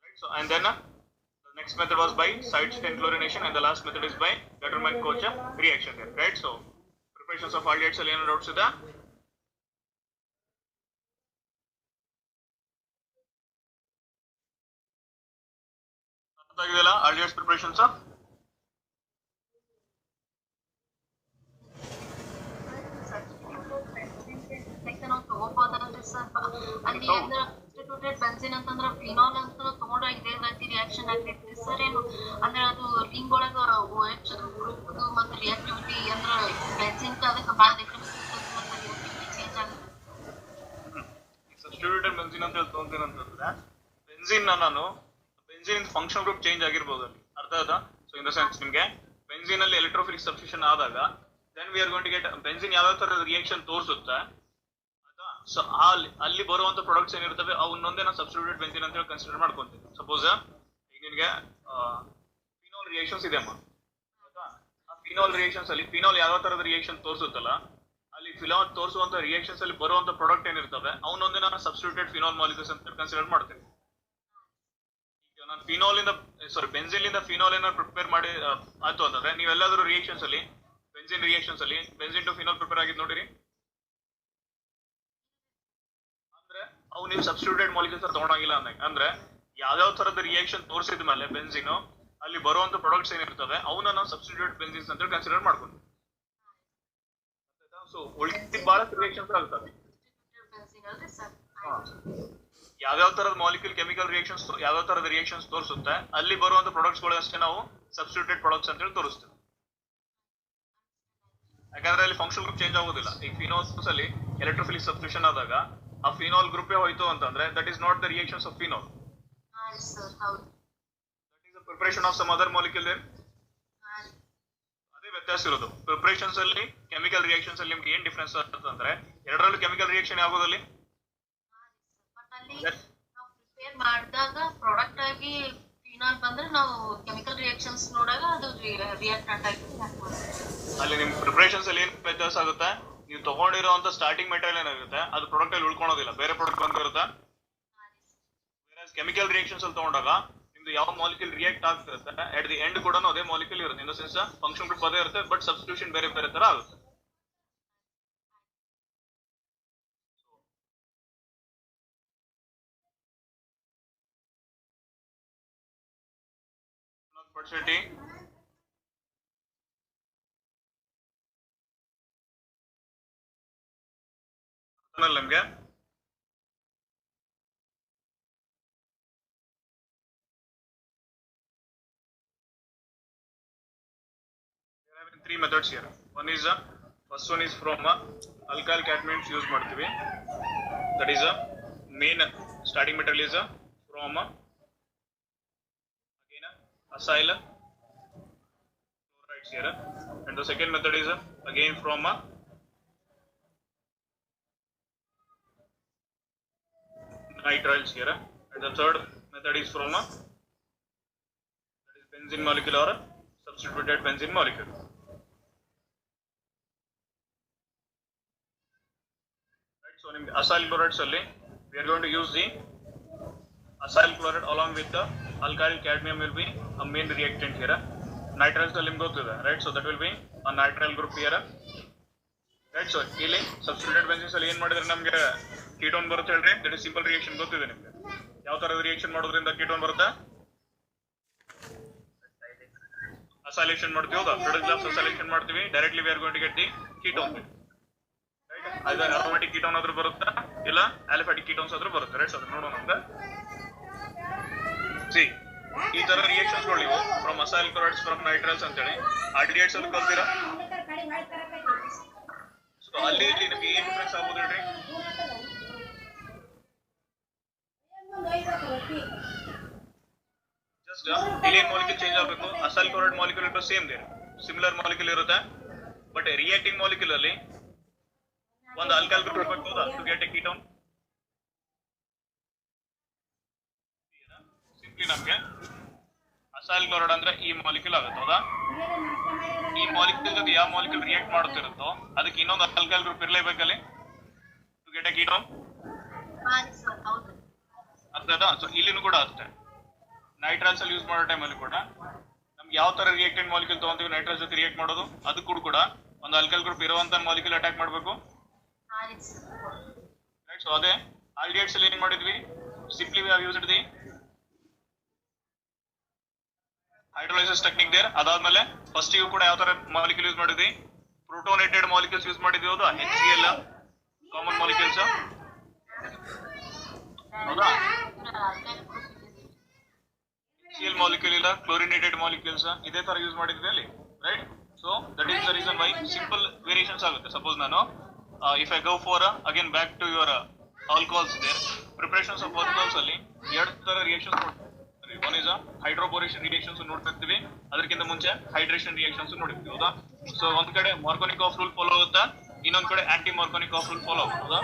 right? So and then the next method was by side chain chlorination and the last method is by Gattermann-Koch reaction there, right? So preparations of aldehydes ಅಲ್ಲಿ ಏನು doubts ಇದೆ? ಗೊತ್ತಾಗಿದೆಯಲ್ಲ aldehydes preparations? ನಾವು ತಗೋಬಹುದಂದ್ರೆ sir ಅಲ್ಲಿ ಅಂದ್ರೆ substituted benzene ಅಂತಂದ್ರೆ phenol ಅಂತ ತಗೊಂಡ್ರೆ ಇದೇ ರೀತಿ ರಿಯಾಕ್ಷನ್ ಆಗ್ತೈತಿ ಸರ್. ಏನು ಅಂದ್ರೆ ಅದು ಲಿಂಕ್ ಒಳಗ OH ಗ್ರೂಪ್ ಮತ್ತು ರಿಯಾಕ್ಟಿವಿಟಿ ಅಂದ್ರೆ ಬೆನ್ಸಿನ್ ಅದಕ್ಕೆ ಭಾಳ ಚೇಂಜ್ ಆಗುತ್ತೆ. ಸಬ್ಸ್ಟಿಟ್ಯೂಟೆಡ್ ಬೆನ್ಸಿನ್ ಅಂತ ತಗೊಂತೀನಿ ಅಂತಂದ್ರೆ ಬೆನ್ಸಿನ್ ನಾನು ಬೆನ್ಸಿನ್ ಫಂಕ್ಷನ್ ಗ್ರೂಪ್ ಚೇಂಜ್ ಆಗಿರ್ಬೋದು ಅಲ್ಲಿ, ಅರ್ಥ ಆಯ್ತಾ? ಸೊ ಇನ್ ದ ಸೆನ್ಸ್ ನಿಮಗೆ ಬೆನ್ಸಿನ್ ಅಲ್ಲಿ ಎಲೆಕ್ಟ್ರೋಫಿಲಿಕ್ ಸಬ್ಸ್ಟಿಟ್ಯೂಷನ್ ಆದಾಗ then we are going to get benzene ಯಾವ ತರದ ರಿಯಾಕ್ಷನ್ ತೋರಿಸುತ್ತೆ, ಆಯ್ತಾ? ಸೊ ಅಲ್ಲಿ ಬರುವಂತ ಪ್ರಾಡಕ್ಟ್ಸ್ ಏನಿರ್ತವೆ ಅವನ್ನೊಂದೇ ನಾವು ಸಬ್ಸ್ಟಿಟ್ಯೂಟೆಡ್ ಬೆನ್ಸಿನ್ ಅಂತ ಹೇಳಿ ಕನ್ಸಿಡರ್ ಮಾಡ್ಕೊಂತೀವಿ. ಸಪೋಸ್ ಈಗ ನಿಮಗೆ ಫಿನಾಲ್ ರಿಯಾಕ್ಷನ್ಸ್ ಇದೆ ಅಮ್ಮ, ಆಯ್ತಾ? ಆ ಫಿನಾಲ್ ರಿಯಾಕ್ಷನ್ಸ್ ಅಲ್ಲಿ ಫಿನಾಲ್ ಯಾವ ತರದ ರಿಯಾಕ್ಷನ್ ತೋರಿಸುತ್ತಲ್ಲ ಅಲ್ಲಿ ಫಿನಾಲ್ ತೋರಿಸುವಂತ ರಿಯಾಕ್ಷನ್ಸ್ ಅಲ್ಲಿ ಬರುವಂತ ಪ್ರಾಡಕ್ಟ್ ಏನಿರ್ತವೆ ಅವನ್ನೊಂದೇ ನಾವು ಸಬ್ಸ್ಟಿಟ್ಯೂಟೆಡ್ ಫಿನಾಲ್ ಮಾಲಿಕ್ಯೂಲ್ಸ್ ಅಂತ ಕನ್ಸಿಡರ್ ಮಾಡ್ತೇವೆ. ನಾನು ಫಿನಾಲ್ ಇಂದ ಬೆನ್ಸಿನ್ ಇಂದ ಫಿನಾಲ್ ಏನಾದ್ರು ಪ್ರಿಪೇರ್ ಮಾಡಿ ಆಯ್ತು ಅಂತಂದ್ರೆ ನೀವೆಲ್ಲಾದ್ರೂ ರಿಯಾಕ್ಷನ್ಸ್ ಅಲ್ಲಿ ಬೆನ್ಸಿನ್ ರಿಯಾಕ್ಷನ್ಸ್ ಅಲ್ಲಿ ಬೆನ್ಸಿನ್ ಟು ಫಿನಾಲ್ ಪ್ರಿಪೇರ್ ಆಗಿದ್ ನೋಡಿರಿ ಅಂದ್ರೆ ಅವು ನೀವು ಸಬ್ಸ್ಟಿಟ್ಯೂಟೆಡ್ ಮಾಲಿಕ್ಯೂಲ್ಸ್ ತಗೊಂಡಾಗಿಲ್ಲ ಅಂದ್ರೆ ಯಾವ್ಯಾವ ತರದ ರಿಯಾಕ್ಷನ್ ತೋರಿಸಿದ ಮೇಲೆ ಬೆನ್ಸಿನ್ ಅಲ್ಲಿ ಬರುವಂತ ಪ್ರಾಡಕ್ಟ್ಸ್ ಏನಿರ್ತವೆ ಅವನ್ನ ನಾವು ಸಬ್ಸ್ಟಿಟ್ಯೂಟೆಡ್ ಬೆನ್ಸಿನ್ಸ್ ಅಂತ ಕನ್ಸಿಡರ್ ಮಾಡ್ಕೊಂಡು. ಸೊ ಉಳಿದ ಬಹಳಷ್ಟು ರಿಯಾಕ್ಷನ್ಸ್ ಆಗ್ತವೆ. ಯಾವ್ಯಾವ ತರದ ಮಾಲಿಕ್ಯೂಲ್ ಕೆಮಿಕಲ್ ರಿಯಾಕ್ಷನ್ಸ್ ಯಾವ್ಯಾವ ತರದ ರಿಯಾಕ್ಷನ್ಸ್ ತೋರಿಸುತ್ತೆ ಅಲ್ಲಿ ಬರುವಂತ ಪ್ರಾಡಕ್ಟ್ಸ್ ಗಳು ಅಷ್ಟೇ ನಾವು ಸಬ್ಸ್ಟಿಟ್ಯೂಟೆಡ್ ಪ್ರಾಡಕ್ಟ್ಸ್ ಅಂತ ಹೇಳಿ ತೋರಿಸ್ತೇವೆ. ಯಾಕಂದ್ರೆ ಅಲ್ಲಿ ಫಂಕ್ಷನ್ ಗ್ರೂಪ್ ಚೇಂಜ್ ಆಗೋದಿಲ್ಲ. ಈಗ ಫಿನಾಲ್ಸ್ ಅಲ್ಲಿ ಎಲೆಕ್ಟ್ರೋಫಿಲಿಕ್ ಸಬ್ಸ್ಟಿಟ್ಯೂಷನ್ ಆದಾಗ ಆ ಫಿನಾಲ್ ಗ್ರೂಪ್ ಹೋಯ್ತು ಅಂತಂದ್ರೆ that is not the reactions of phenol, that is the preparation of some other molecule there. ಅದೇ ವ್ಯತ್ಯಾಸ ಇರೋದು. ಪ್ರಿಪರೇಷನ್ಸ್ ಅಲ್ಲಿ ಕೆಮಿಕಲ್ ರಿಯಾಕ್ಷನ್ಸ್ ಅಲ್ಲಿ ನಿಮ್ಗೆ ಏನ್ ಡಿಫ್ರೆನ್ಸ್ ಅಂತಂದ್ರೆ ಎರಡರಲ್ಲೂ ಕೆಮಿಕಲ್ ರಿಯಾಕ್ಷನ್ ಆಗೋದಲ್ಲಿ ಬಟ್ ಅಲ್ಲಿ ನಾವು ಪ್ರಿಪೇರ್ ಮಾಡಿದಾಗ ಪ್ರಾಡಕ್ಟ್ ಆಗಿ ಫಿನಾಲ್ ಬಂದ್ರೆ ನಾವು ಕೆಮಿಕಲ್ ರಿಯಾಕ್ಷನ್ಸ್ ನೋಡಾಗ ಅದು ರಿಯಾಕ್ಟೆಂಟ್ ಆಗಿ ಅಲ್ಲಿ ನಿಮ್ ಪ್ರಿಪರೇಷನ್ಸ್ ಅಲ್ಲಿ ಏನ್ ವ್ಯತ್ಯಾಸ ಆಗುತ್ತೆ, ನೀವು ತಗೊಂಡಿರೋಂತ ಸ್ಟಾರ್ಟಿಂಗ್ ಮೆಟೀರಿಯಲ್ ಏನಾಗುತ್ತೆ ಅದು ಪ್ರಾಡಕ್ಟ್ ಅಲ್ಲಿ ಉಳ್ಕೊಳೋದಿಲ್ಲ, ಬೇರೆ ಪ್ರಾಡಕ್ಟ್ ಬಂದಿರುತ್ತೆ. ಕೆಮಿಕಲ್ ರಿಯಾಕ್ಷನ್ಸ್ ಅಲ್ಲಿ ತಗೊಂಡಾಗ ನಿಮ್ದು ಯಾವ ಮಾಲಿಕ್ಯೂಲ್ ರಿಯಾಕ್ಟ್ ಆಗ್ತಿರುತ್ತೆ ಅಟ್ ದಿ ಎಂಡ್ ಕೂಡ ಅದೇ ಮಾಲಿಕ್ಯೂಲ್ ಇರುತ್ತೆ, ಇನ್ ದ ಸೆನ್ಸ್ ಫಂಕ್ಷನ್ ಗ್ರೂಪ್ ಅದೇ ಇರುತ್ತೆ, ಬಟ್ ಸಬ್ಸ್ಟಿಟ್ಯೂಷನ್ ಬೇರೆ ಬೇರೆ ತರ ಆಗುತ್ತೆ. ಪರ್ಸೆಂಟಿ ನಮ್ಗೆ three methods here. One is first one is from alkyl cadmiums use ಮಾಡ್ತೀವಿ, that is main starting material is from again acyl chlorides here, and the second method is again from nitriles here, and the third method is from that is benzene molecule or substituted benzene molecule. Right, so in acyl chlorides only we are going to use the acyl chloride along with the alkyl cadmium will be a main reactant here. Nitriles ಅಲ್ಲಿ ನಿಮಗೆ ಗೊತ್ತಿದೆ, right, so that will be a nitrile group here, right. So ಇಲ್ಲಿ substituted benzenes ಅಲ್ಲಿ ಏನು ಮಾಡಿದ್ರೆ ನಮಗೆ ketone ಬರುತ್ತೆ ಹೇಳ್ರಿ, that is simple reaction ಗೊತ್ತಿದೆ ನಿಮಗೆ. ಯಾವ ತರ ರಿಯಾಕ್ಷನ್ ಮಾಡೋದ್ರಿಂದ ಕೀಟೋನ್ ಬರುತ್ತೆ, ಅಸೈಲೇಷನ್ ಮಾಡ್ತೀವಿ, ಹೌದಾ, ಪ್ರೊಡಕ್ಟ್ ಗ್ಲಾಸ್ ಅಸೈಲೇಷನ್ ಮಾಡ್ತೀವಿ, directly we are going to get the ketone, right. Either aromatic ketone ಆದ್ರೂ ಬರುತ್ತೆ, ಇಲ್ಲ ಆಲಿಫ್ಯಾಟಿಕ್ ಕೀಟೋನ್ಸ್ ಆದ್ರೂ ಬರುತ್ತೆ, ರೈಟ್. ಅದನ್ನ ನೋಡೋಣ ಅಂತ. ಸಿ ಈ ತರ ರಿಯಾಕ್ಷನ್ಸ್ ಗಳು ನೀವು ಫ್ರಮ್ ಅಸೈಲ್ ಕ್ಲೋರೈಡ್ಸ್ ಫ್ರಮ್ ನೈಟ್ರಲ್ಸ್ ಅಂತ ಹೇಳಿ ಆರ್ಡಿನೇಟ್ಸ್ ಅಲ್ಲಿ ಕಲ್ತೀರಾ. ಸೊ ಅಲ್ಲಿ ನಿಮಗೆ ಏನ್ ಡಿಫರೆನ್ಸ್ ಆಗ್ಬೋದು ಹೇಳ್ರಿ, ಜಸ್ಟ್ ಇಲ್ಲಿ ಮಾಲಿಕ್ಯೂಲ್ ಚೇಂಜ್ ಆಗಬೇಕು, ಅಸೈಲ್ ಕ್ಲೋರೈಡ್ ಮಾಲಿಕ್ಯೂಲ್ ಇಟ್ಟು ಸೇಮ್ ದೇರ್ ಸಿಮಿಲರ್ ಮಾಲಿಕ್ಯೂಲ್ ಇರುತ್ತೆ, ಬಟ್ ರಿಯಾಕ್ಟಿಂಗ್ ಮಾಲಿಕ್ಯೂಲ್ ಅಲ್ಲಿ ಒಂದು ಆಲ್ಕೈಲ್ ಗ್ರೂಪ್ ಇರಬೇಕು, ಹೌದಾ, to get a ketone. Simply ನಮಗೆ ಅಸೈಲ್ ಕ್ಲೋರೈಡ್ ಅಂದ್ರೆ ಈ ಮಾಲಿಕ್ಯೂಲ್ ಆಗುತ್ತೆ, ಹೌದಾ. ಈ ಮಾಲಿಕ್ಯೂಲ್ ಜೊತೆ ಯಾವ ಮಾಲಿಕ್ಯೂಲ್ ರಿಯಾಕ್ಟ್ ಮಾಡುತ್ತಿರುತ್ತೋ ಅದಕ್ಕೆ ಇನ್ನೊಂದು ಆಲ್ಕೈಲ್ ಗ್ರೂಪ್ ಇರಲೇಬೇಕಲ್ಲಿ ಟು ಗೆಟ್ ಎ ಕೀಟೋನ್, ಅರ್ಥ ಆಯ್ತಾ. ಸೊ ಇಲ್ಲಿನೂ ಕೂಡ ಅಷ್ಟೇ, ನೈಟ್ರಲ್ಸ್ ಅಲ್ಲಿ ಯೂಸ್ ಮಾಡೋ ಟೈಮಲ್ಲಿ ಕೂಡ ನಮ್ಗೆ ಯಾವ ತರ ರಿಯಾಕ್ಟೆಂಟ್ ಮಾಲಿಕ್ಯೂಲ್ ತಗೊಂತೀವಿ ನೈಟ್ರಲ್ಸ್ ಜೊತೆ ರಿಯಾಕ್ಟ್ ಮಾಡೋದು, ಅದಕ್ಕೂ ಕೂಡ ಒಂದು ಆಲ್ಕೈಲ್ ಗ್ರೂಪ್ ಇರುವಂತ ಮಾಲಿಕ್ಯೂಲ್ ಅಟ್ಯಾಕ್ ಮಾಡಬೇಕು, ರೈಟ್. ಸೊ ಅದೇ ಆಲ್ಡಿಹೈಡ್ಸ್ ಅಲ್ಲಿ ಏನ್ ಮಾಡಿದ್ವಿ, simply we have used the hydrolysis technique there. ಅದಾದ್ಮೇಲೆ ಫಸ್ಟ್ ಇವು ಕೂಡ ಯಾವ ತರ ಮಾಲಿಕ್ಯೂಲ್ ಯೂಸ್ ಮಾಡಿದ್ವಿ, ಪ್ರೋಟೋನೇಟೆಡ್ ಮಾಲಿಕ್ಯೂಲ್ಸ್ ಯೂಸ್ ಮಾಡಿದ್ವಿ, ಹೌದಾ, HCl ಕಾಮನ್ ಮಾಲಿಕ್ಯೂಲ್ಸ್, ಹೌದಾ. HCl ಮಾಲಿಕ್ಯೂಲ್ ಇಲ್ಲ ಕ್ಲೋರಿನೇಟೆಡ್ ಮಾಲಿಕ್ಯೂಲ್ಸ್ ಇದೇ ತರ ಯೂಸ್ ಮಾಡಿದ್ವಿ ಅಲ್ಲಿ, right. So that is the reason why simple variations ಆಗುತ್ತೆ. ಸಪೋಸ್ ನಾನು if I go for again back to your alcohols there, preparations of alcohols ಅಲ್ಲಿ ಎರಡು ತರ ರಿಯಾಕ್ಷನ್ಸ್ ನೋಡ್ತೀವಿ. ಒನ್ ಇಸ್ ಹೈಡ್ರೋಬೋರೇಷನ್ ರಿಯಾಕ್ಷನ್ಸ್ ನೋಡ್ತಾ ಇರ್ತೀವಿ, ಅದಕ್ಕಿಂತ ಮುಂಚೆ ಹೈಡ್ರೇಷನ್ ರಿಯಾಕ್ಷನ್ಸ್ ನೋಡಿರ್ತೀವಿ, ಹೌದಾ. ಸೊ ಒಂದ್ ಕಡೆ ಮಾರ್ಕೋನಿಕ್ ಆಫ್ ರೂಲ್ ಫಾಲೋ ಆಗುತ್ತಾ, ಇನ್ನೊಂದ್ ಕಡೆ aunty Markovnikov of rule follow ಆಗುತ್ತೆ, ಹೌದಾ.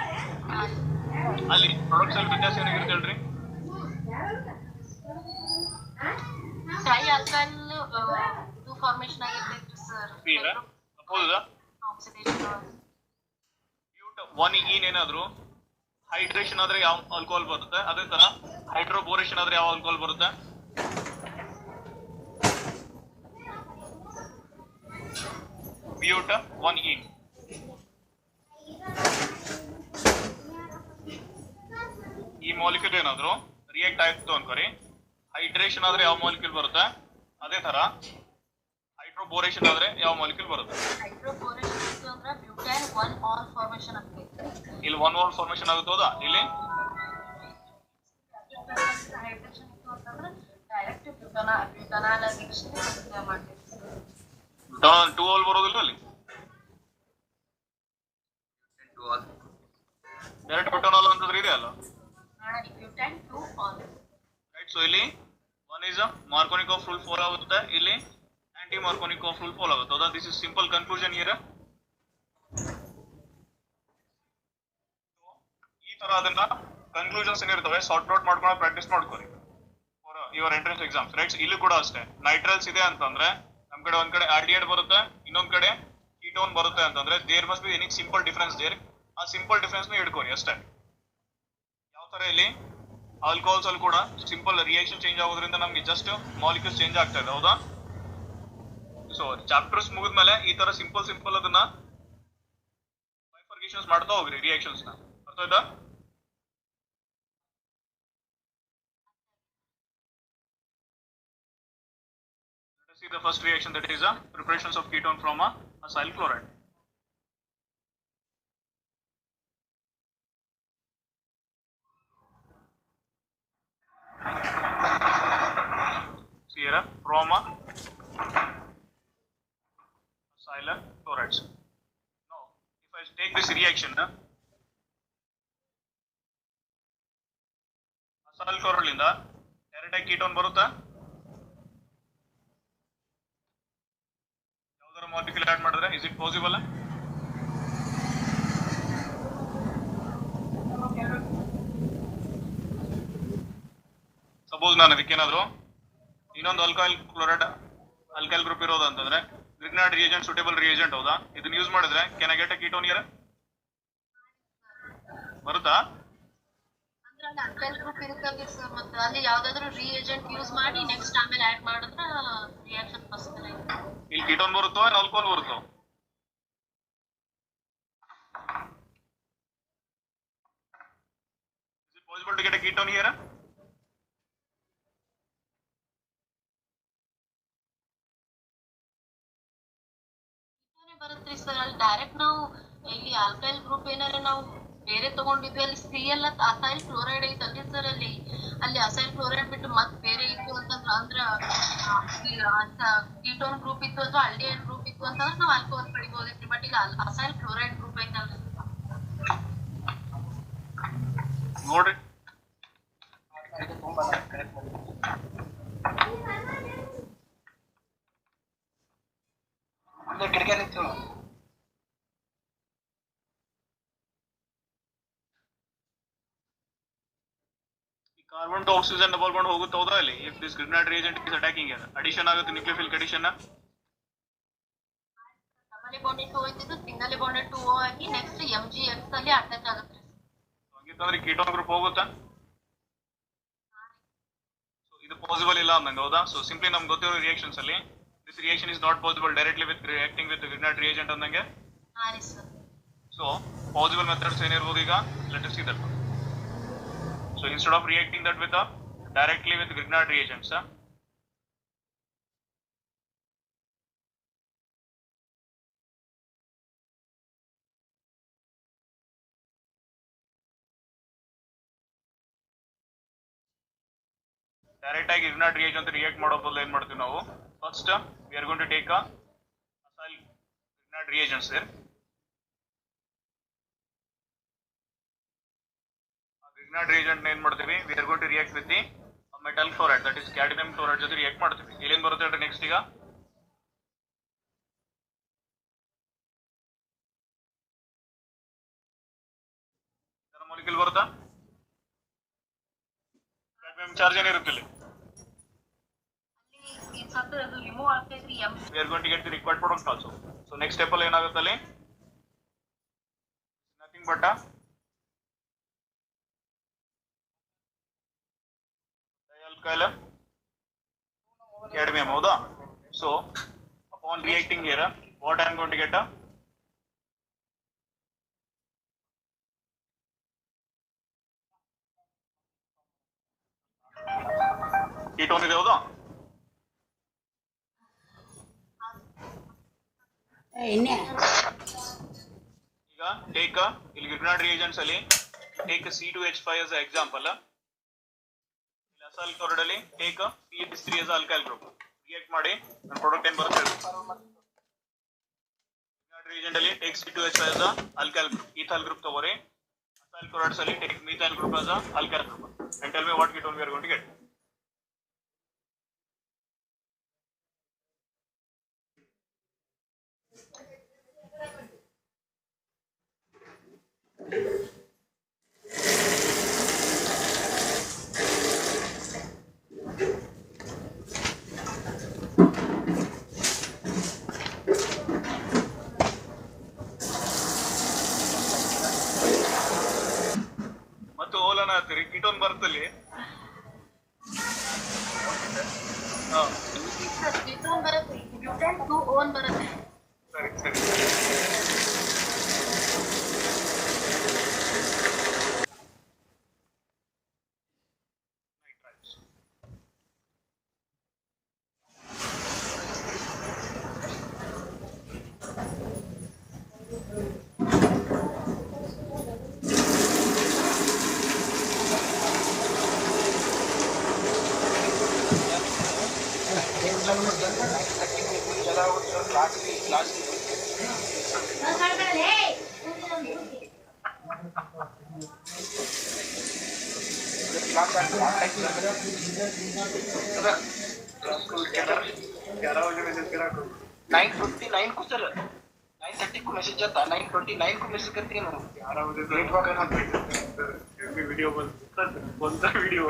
ಅಲ್ಲಿ ಪ್ರಾಡಕ್ಟ್ಸ್ ಅಲ್ಲಿ ವ್ಯತ್ಯಾಸ ಏನಾಗಿರುತ್ತೆ ಹೇಳ್ರಿ, ಟ್ರೈ ಆಲ್ಕೈಲ್ ಟು ಫಾರ್ಮೇಷನ್ ಆಗಿರುತ್ತೆ ಸರ್, ಹೌದಾ. ಆಕ್ಸಿಡೇಷನ್ ಒನ್ ಈನ್ ಏನಾದ್ರು ಹೈಡ್ರೇಷನ್ ಆದ್ರೆ ಯಾವ ಆಲ್ಕೋಹಾಲ್ ಬರುತ್ತೆ, ಅದೇ ತರ ಹೈಡ್ರೋಬೋರೇಷನ್ ಆದ್ರೆ ಯಾವ ಆಲ್ಕೋಹಾಲ್ ಬರುತ್ತೆ, ಬ್ಯೂಟ ಒನ್ ಈನ್. ಈ ಮಾಲಿಕ್ಯೂಲ್ ಏನಾದ್ರು ರಿಯಾಕ್ಟ್ ಆಯ್ತು ಅನ್ಕೋರಿ, ಹೈಡ್ರೇಷನ್ ಆದ್ರೆ ಯಾವ ಮಾಲಿಕ್ಯೂಲ್ ಬರುತ್ತೆ, ಅದೇ ತರ ಹೈಡ್ರೋಬೋರೇಷನ್ ಆದ್ರೆ ಯಾವ ಮಾಲಿಕ್ಯೂಲ್ ಬರುತ್ತೆ. ಹೈಡ್ರೋಬೋರೇಷನ್ ಅಂದ್ರೆ ಬ್ಯೂಟೇನ್ ಒನ್ ಆಲ್ ಫಾರ್ಮೇಷನ್ ಆಗ್ತೈತೆ, ಇಲ್ಲಿ ಒನ್ ಆಲ್ ಫಾರ್ಮೇಷನ್ ಆಗುತ್ತೆ, ಹೌದಾ. ಇಲ್ಲಿ ಹೈಡ್ರೇಷನ್ ಇತ್ತು ಅಂತಂದ್ರೆ ಡೈರೆಕ್ಟ್ ಬ್ಯೂಟನಾಲ್ ಆಗಿ ಮಾಡ್ತೀವಿ, ಟೂ ಆಲ್ ಬರೋದಿಲ್ಲ ಅಲ್ಲಿ, ಡೈರೆಕ್ಟ್ ಬ್ಯೂಟನಾಲ್ ಅಂತಂದ್ರೆ ಇದೆ ಅಲ್ಲ, butane two ol, right. So ಇಲ್ಲಿ one is Markovnikov of rule follow ಆಗುತ್ತೆ, ಇಲ್ಲಿ anti Markovnikov of rule follow ಆಗುತ್ತೆ, ಹೌದಾ. This is simple conclusion here. ತರ ಅದನ್ನ ಕನ್ಕ್ಲೂಷನ್ಸ್ ಏನಿರ್ತವೆ ಸಾರ್ಟ್ ಔಟ್ ಮಾಡ್ಕೊಂಡು ಪ್ರಾಕ್ಟೀಸ್ ಮಾಡ್ಕೊಳ್ಳಿ for your entrance exams rights. ಇಲ್ಲಿ ಕೂಡ ಅಷ್ಟೇ ನೈಟ್ರಲ್ಸ್ ಇದೆ ಅಂತಂದ್ರೆ ನಮ್ ಕಡೆ ಒಂದ್ ಕಡೆ ಆಲ್ಡಿಹೈಡ್ ಬರುತ್ತೆ, ಇನ್ನೊಂದ್ ಕಡೆ ಕೀಟೋನ್ ಬರುತ್ತೆ ಅಂತಂದ್ರೆ there must be any simple difference there. ಆ ಸಿಂಪಲ್ ಡಿಫರೆನ್ಸ್ ನ ಹಿಡ್ಕೊಳ್ಳಿ ಅಷ್ಟೇ. ಯಾವ ತರ ಇಲ್ಲಿ ಆಲ್ಕೋಹಾಲ್ಸ್ ಅಲ್ಲಿ ಕೂಡ ಸಿಂಪಲ್ ರಿಯಾಕ್ಷನ್ ಚೇಂಜ್ ಆಗೋದ್ರಿಂದ ನಮ್ಗೆ ಜಸ್ಟ್ ಮಾಲಿಕ್ಯೂಲ್ಸ್ ಚೇಂಜ್ ಆಗ್ತಾ ಇದೆ, ಹೌದಾ? ಸೊ ಚಾಪ್ಟರ್ಸ್ ಮುಗಿದ್ಮೇಲೆ ಈ ತರ ಸಿಂಪಲ್ ಅದನ್ನ ಬೈಫರ್ಗೇಷನ್ಸ್ ಮಾಡ್ತಾ ಹೋಗ್ರಿ ರಿಯಾಕ್ಷನ್ಸ್ ನ. ಅರ್ಥ ಆಯ್ತಾ? Let us see the first reaction, that is preparations of ketone from a acyl chloride. See here from a acyl chlorides. Now if I take this reaction, acyl chloride ಇಂದ direct ಆಗಿ ketone ಬರುತ್ತಾ? ಯಾವ್ದಾರ molecule add ಮಾಡಿದ್ರೆ is it possible? Suppose ನಾನು ಅದಕ್ಕೇನಾದ್ರು ಇನ್ನೊಂದು alkyl group ಇರೋದು ಅಂತಂದ್ರೆ Grignard reagent suitable reagent, ಹೌದಾ? ಇದನ್ನ ಯೂಸ್ ಮಾಡಿದ್ರೆ can I get a ketone here? ಬರುತ್ತಾ? ಅಂದ್ರೆ ಅಲ್ಲಿ ಅಲ್ಕೈಲ್ ಗ್ರೂಪ್ ಇರುತ್ತಲ್ಲ ಸರ್, ಮತ್ತೆ ಅಲ್ಲಿ ಯಾವ್ದಾದ್ರು ರಿಯೇಜೆಂಟ್ ಯೂಸ್ ಮಾಡಿ ನೆಕ್ಸ್ಟ್ ಆಮೇಲೆ ಆಡ್ ಮಾಡಿದ್ರೆ ರಿಯಾಕ್ಷನ್ ಪಾಸಿಬಲ್ ಆಗುತ್ತೆ. ಇಲ್ಲಿ ಕೀಟೋನ್ ಬರುತ್ತೋ ಏನು ಆಲ್ಕೋಹಾಲ್ ಬರುತ್ತೋ? Is it possible to get a ketone here? ಬರುತ್ತೆ ಸರ್. ಅಲ್ಲಿ ಡೈರೆಕ್ಟ್ ನಾವು ಇಲ್ಲಿ ಆಲ್ಕೈಲ್ ಗ್ರೂಪ್ ಏನಾರ ನಾವು ಬೇರೆ ತಗೊಂಡಿದ್ವಿ, ಅಲ್ಲಿ ಸಿ ಎಲ್ಲ ಅಸೈಲ್ ಕ್ಲೋರೈಡ್ ಐತಲ್ರಿ ಸರ್, ಅಲ್ಲಿ ಅಸೈಲ್ ಕ್ಲೋರೈಡ್ ಬಿಟ್ಟು ಮತ್ತೆ ಬೇರೆ ಇತ್ತು ಅಂತಂದ್ರೆ ಕೀಟೋನ್ ಗ್ರೂಪ್ ಇತ್ತು ಅಥವಾ ಆಲ್ಡಿಹೈಡ್ ಗ್ರೂಪ್ ಇತ್ತು ಅಂತಂದ್ರೆ ನಾವು ಆಲ್ಕೋಹಾಲ್ ಪಡಿಬೋದೈತ್ರಿ. ಬಟ್ ಇಲ್ಲಿ ಅಸೈಲ್ ಕ್ಲೋರೈಡ್ ಗ್ರೂಪ್ ಐತಲ್ರಿ ನೋಡ್ರಿ. Carbon to oxygen double bond ಹೋಗುತ್ತೆ, ಹೌದಾ? ಇಲ್ಲಿ if this Grignard reagent is attacking here addition ಆಗುತ್ತೆ, nucleophilic addition. Double bonded to ಹೋಯ್ತಿದ್ದು ಸಿಂಗಲ್ ಬಾಂಡೆಡ್ ಟು ಆಗಿ ನೆಕ್ಸ್ಟ್ MgX ಅಲ್ಲಿ ಅಟ್ಯಾಚ್ ಆಗುತ್ತೆ. ಹಂಗಿತ್ತಂದ್ರೆ ಕೀಟೋನ್ ಗ್ರೂಪ್ ಹೋಗುತ್ತಾ? ಸೊ ಇದು ಪಾಸಿಬಲ್ ಇಲ್ಲ ಅಂದಂಗೆ, ಹೌದಾ? ಸೊ ಸಿಂಪ್ಲಿ ನಮ್ಗೆ ಗೊತ್ತಿರೋ ರಿಯಾಕ್ಷನ್ಸ್ ಅಲ್ಲಿ this reaction is not possible directly with reacting with Grignard reagent ಅಂದಂಗೆ. ಸೊ ಪಾಸಿಬಲ್ ಮೆಥಡ್ಸ್ ಏನಿರ್ಬೋದು ಈಗ? Let us see that. So instead of reacting that with directly with Grignard reagents, direct ಆಗಿ Grignard reagent react ಮಾಡೋ ಬದಲು ಏನು ಮಾಡ್ತೀವಿ ನಾವು? First we are going to take a acyl Grignard reagents there. Grignard reagent ಏನು ಮಾಡ್ತೀವಿ? We are going to react with the metal chloride, that is cadmium chloride ಜೊತೆ react ಮಾಡ್ತೀವಿ. ಇಲ್ಲೇನು ಬರುತ್ತೆ ಅಂದ್ರೆ ನೆಕ್ಸ್ಟ್ ಈಗ ಮಾಲಿಕ್ಯೂಲ್ ಬರುತ್ತಾ? cadmium ಚಾರ್ಜ್ ಏನಿರುತ್ತೆ ಇಲ್ಲಿ? We are going to get the required product also. So next step ಅಲ್ಲಿ ಏನಾಗುತ್ತೆ ಅಲ್ಲಿ? Nothing but a dialkyl cadmium, ಹೌದಾ? So upon reacting here, what I am going to get a ketone ಇದೆ, ಹೌದಾ? ಈಗ take ಇಲ್ಲಿ ಗ್ರಿಗ್ನಾರ್ಡ್ ರಿಯೇಜೆಂಟ್ಸ್ ಅಲ್ಲಿ take C2H5 as an example. ಇಲ್ಲಿ ಅಸೈಲ್ ಕ್ಲೋರೈಡ್ ಅಲ್ಲಿ take CH3 as alkyl group. React ಮಾಡಿ ನನ್ನ ಪ್ರಾಡಕ್ಟ್ ಏನು ಬರುತ್ತೆ? ಗ್ರಿಗ್ನಾರ್ಡ್ ರಿಯೇಜೆಂಟ್ ಅಲ್ಲಿ take C2H5 as a alkyl group, ethyl group ತಗೋರಿ. ಅಸೈಲ್ ಕ್ಲೋರೈಡ್ಸ್ ಅಲ್ಲಿ take methyl group as a alkyl group. And tell me what ketone we are going to get. ಓಲ್ ಅನ್ನ ಹಾಕ್ತೀರಿ ketone ಬರ್ತಲ್ಲಿ ketone ಬರುತ್ತೆ butane 2 own ಬರುತ್ತೆ ಸರಿ ಸರಿ को sir 9:30 को मैसेज आता 9:29 को मैसेज करते हैं ना 11 बजे वीडियो कौन सा वीडियो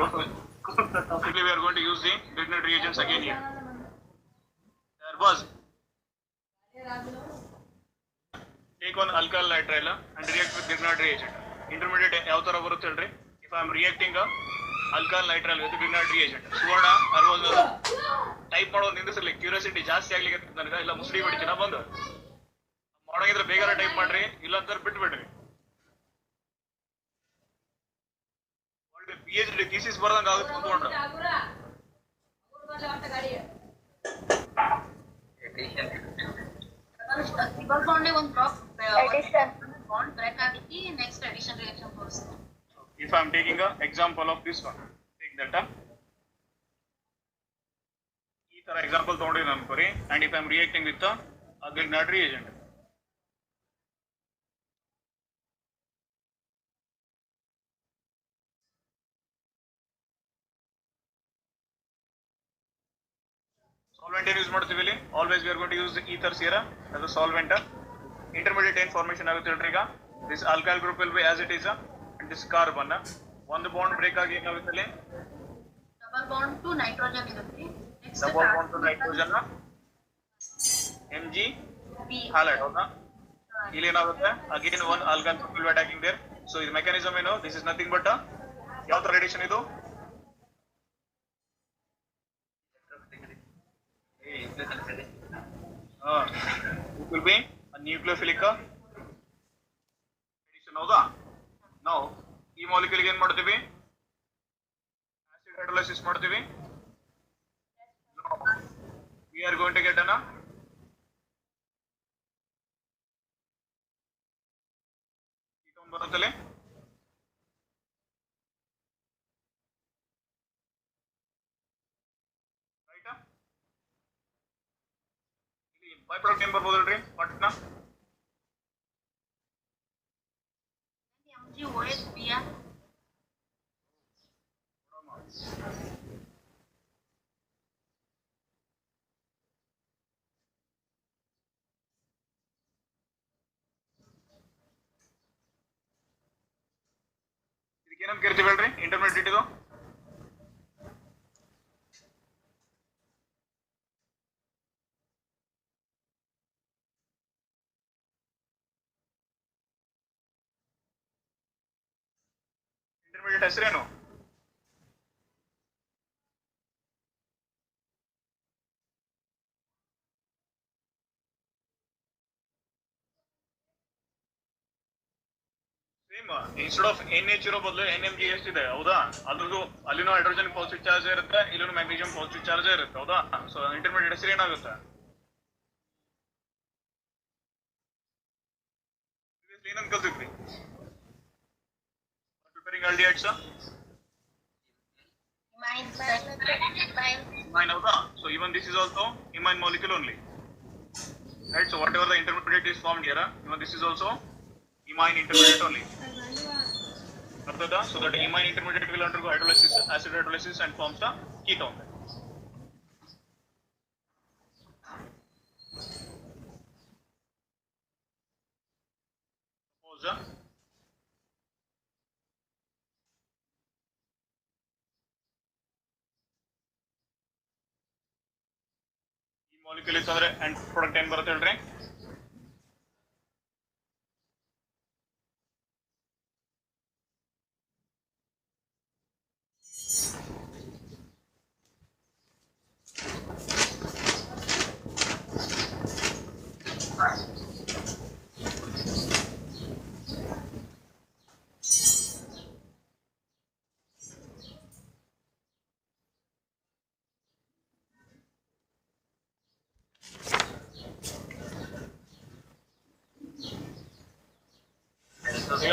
कौन सा topic we are going to use the Grignard reagents again here there was take on alkyl nitrile and react with Grignard reagent intermediate ಯಾವ ತರ ಬರುತ್ತೆ ಹೇಳ್ರಿ if I am reacting alkyl nitrile with Grignard reagent ಸುವರ್ಣ ಅರ್ವಲ್ type ಮಾಡೋದು ನಿಂದಿಸಲಿ curiosity ಜಾಸ್ತಿ ಆಗ್ಲಿಕ್ಕೆ ನನಗೆ ಇಲ್ಲ ಮುಸ್ಡಿ ಬಿಡ್ತೀನ ಬಂದು ಮಾಡೋಂಗಿದ್ರೆ ಬೇಗ ಟೈಪ್ ಮಾಡ್ರಿ ಇಲ್ಲ ಅಂತ ಬಿಟ್ಬಿಡ್ರಿ PhD thesis ಬರ್ದಂಗ ಆಗುತ್ತೆ ಕುತ್ಕೊಂಡ್ರ ಟ್ರಿಬಲ್ ಬಾಂಡ್ ಒಂದು ಡ್ರಾಪ್ ಬಾಂಡ್ ಬ್ರೇಕ್ ಆಗಿ ನೆಕ್ಸ್ಟ್ ಅಡಿಷನ್ ರಿಯಾಕ್ಷನ್ ತೋರಿಸ್ತೀನಿ if I am taking a example of this one take that ಈ ತರ ಎಕ್ಸಾಂಪಲ್ ತಗೊಂಡಿದ್ದೀನಿ ಅನ್ಕೋರಿ and if I am reacting with the Grignard reagent solvent ಏನು use ಮಾಡ್ತೀವಿ ಇಲ್ಲಿ always we are going to use the ethers here as a solvent intermediate ಏನು formation ಆಗುತ್ತೆ ಹೇಳ್ರಿ ಈಗ this alkyl group will be as it is and this carbon ಒಂದು bond break ಆಗಿ ಏನಾಗುತ್ತೆ ಇಲ್ಲಿ ಡಬಲ್ ಬಾಂಡ್ ಟು ನೈಟ್ರೋಜನ್ ಇರುತ್ತೆ next double bond to nitrogen Mg halide ಹೌದಾ ಇಲ್ಲಿ ಏನಾಗುತ್ತೆ again one alkyl group will be attacking there so ಇದು mechanism ಏನು this is nothing but ಯಾವ ತರ ರೇಡಿಯೇಷನ್ ಇದು it will be a nucleophilic addition ಹೌದಾ ನಾವು ಈ ಮಾಲಿಕ್ಯೂಲ್ ಏನು ಮಾಡ್ತೀವಿ ಆಸಿಡ್ ಹೈಡ್ರೋಲೈಸಿಸ್ ಮಾಡ್ತೀವಿ we are going to get an ketone ಬರುತ್ತಲೆ ರೈಟ್ ಇಲ್ಲಿ ಬೈ ಪ್ರಾಡಕ್ಟ್ ಏನು ಬರ್ಬೋದಲ್ರಿ ಪಟ್ನ MgOH Br ಇದಕ್ಕೆ ಏನಂತ ಕರಿತೀವಿ ಹೇಳ್ರಿ ಇಂಟರ್ಮೀಡಿಯೇಟ್ ಇದು ಇಂಟರ್ಮೀಡಿಯೇಟ್ ಹೆಸರೇನು ಸೇಮ್ ಇನ್ಸ್ಟೆಡ್ ಆಫ್ NH ಇರೋ ಬದಲು NMG ಎಷ್ಟಿದೆ ಹೌದಾ ಅದ್ರದ್ದು ಅಲ್ಲಿನೂ ಹೈಡ್ರೋಜನ್ ಪಾಸಿಟಿವ್ ಚಾರ್ಜ್ ಇರುತ್ತೆ ಇಲ್ಲಿನೂ ಮ್ಯಾಗ್ನೀಸಿಯಂ ಪಾಸಿಟಿವ್ ಚಾರ್ಜ್ ಇರುತ್ತೆ ಹೌದಾ ಸೊ ಇಂಟರ್ಮೀಡಿಯೇಟ್ ಹೆಸರು ಏನಾಗುತ್ತೆ ಏನಂತ ಕಲ್ತಿದ್ವಿ preparing aldehydes imine houda so even this is also imine molecule only right so whatever the intermediate is formed here even this is also imine intermediate only so that imine intermediate will undergo hydrolysis acid hydrolysis and forms the ketone suppose molecule ಇತ್ತಂದ್ರೆ end product ಏನು ಬರುತ್ತೆ ಹೇಳ್ರಿ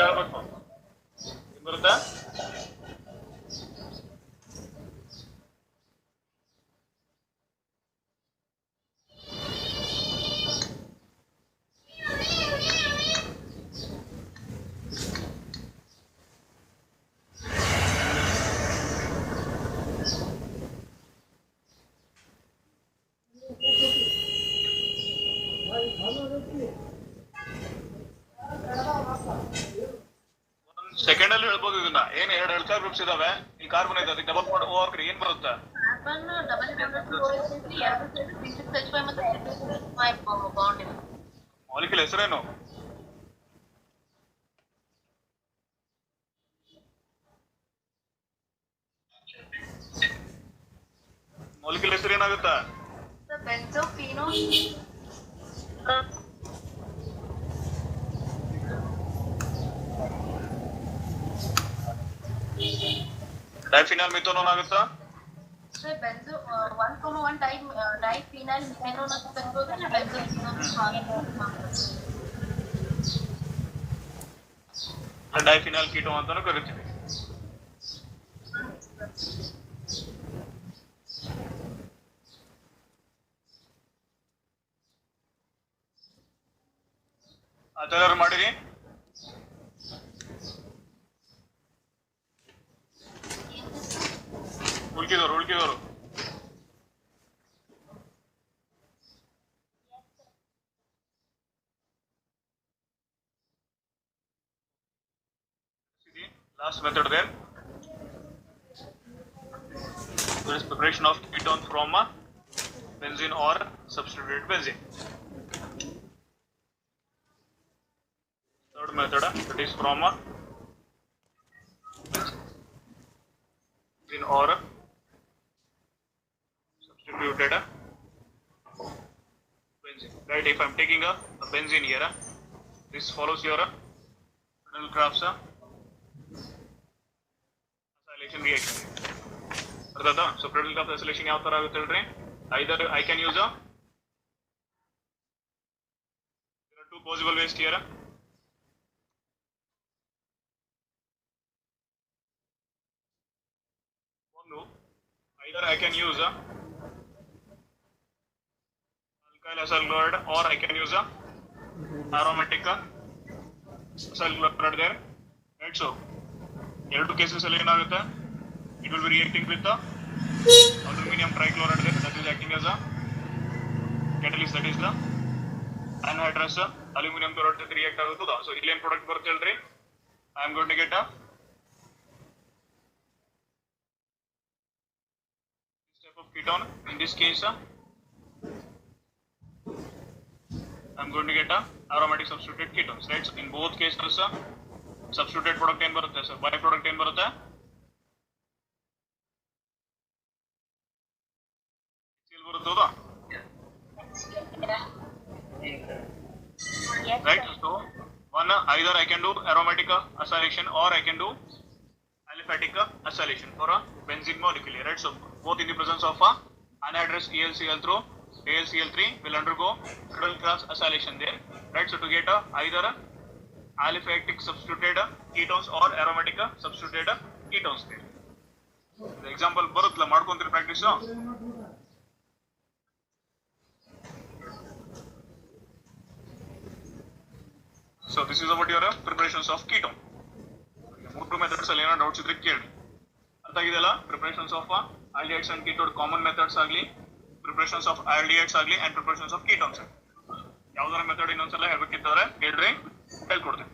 ಹೇಳ್ಬೇಕು ಬರುತ್ತಾ second ಅಲ್ಲಿ ಹೇಳ್ಬೋದು ಇದನ್ನ. ಏನ್ ಎರಡು ಎಲ್ಕಾ ಗ್ರೂಪ್ಸ್ ಇದಾವೆ, ಈ ಕಾರ್ಬನ್ ಇದೆ, ಅದಕ್ಕೆ ಡಬಲ್ ಮಾಡಿ ಹೋಗ್ರಿ ಏನ್ ಬರುತ್ತೆ? ಮಾಲಿಕ್ಯೂಲ್ ಹೆಸರೇನು? ಮಾಲಿಕ್ಯೂಲ್ ಹೆಸರು ಏನಾಗುತ್ತಾ? ಡೈಫಿನಾಲ್ ಮಿಥೋನೋನ್ ಆಗುತ್ತಾ? ಡೈಫಿನಾಲ್ ಕೀಟೋನ್ ಅಂತಾನು ಕರಿತೀವಿ. ಅದೆಲ್ಲರೂ ಮಾಡಿರಿ. ಉಳ್ಕಿದವರು last method there is preparation of ketone from benzene or substituted benzene. Third method that is from benzene or substituted benzene. Right, if I am taking a benzene here, this follows your Friedel-Crafts acylation reaction. ಅರ್ಥಾಯ್ತಾ? So Friedel-Crafts acylation ಯಾವ ತರ ಆಗುತ್ತೆ ಹೇಳ್ರಿ? Either I can use there are two possible ways here. One, either I can use alkyl acyl chloride or I can use aromatic acyl chloride there. Right, so ಎರಡು cases ಅಲ್ಲಿ ಏನಾಗುತ್ತೆ? It will be reacting with the aluminum trichloride there, that is acting as a catalyst, that is the anhydrous aluminum chloride ಜೊತೆ react ಆಗುತ್ತದ. So ಇಲ್ಲಿ ಏನು product ಬರುತ್ತೆ ಹೇಳ್ರಿ? I am going to get a this type of ketone. In this case I am going to get a aromatic substituted ketones, right? So in both cases substituted product ಏನು ಬರುತ್ತೆ sir? By product ಏನು ಬರುತ್ತೆ? ಬರುತ್ತದ, right? So one, either I can do aromatic acylation or I can do aliphatic acylation for a benzene molecule, right? So both in the presence of anhydrous AlCl through AlCl3 will undergo Friedel-Crafts acylation there, right? So to get either aliphatic substituted ketones or aromatic substituted ketones there. The example ಬರುತ್ತಲ್ಲ, ಮಾಡ್ಕೊಂತೀರಿ practice. So this is about your preparations of ketone. ಮೂರು methods ಅಲ್ಲಿ ಏನೋ doubts ಇದ್ರೆ ಕೇಳಿ. ಅರ್ಥ ಆಗಿದೆಯಲ್ಲ? Preparations of aldehydes and ketone common methods ಆಗಲಿ, ಪ್ರಿಪರೇಷನ್ಸ್ ಆಫ್ aldehydes ಆಗಲಿ ಅಂಡ್ ಪ್ರಿಪರೇಷನ್ಸ್ ಆಫ್ ketones. ಯಾವ್ದಾರ ಮೆಥಡ್ ಇನ್ನೊಂದ್ಸಲ ಹೇಳ್ಬೇಕಿತ್ತಂದ್ರೆ ಹೇಳ್ರಿ, ಹೇಳ್ಕೊಡ್ತೀನಿ.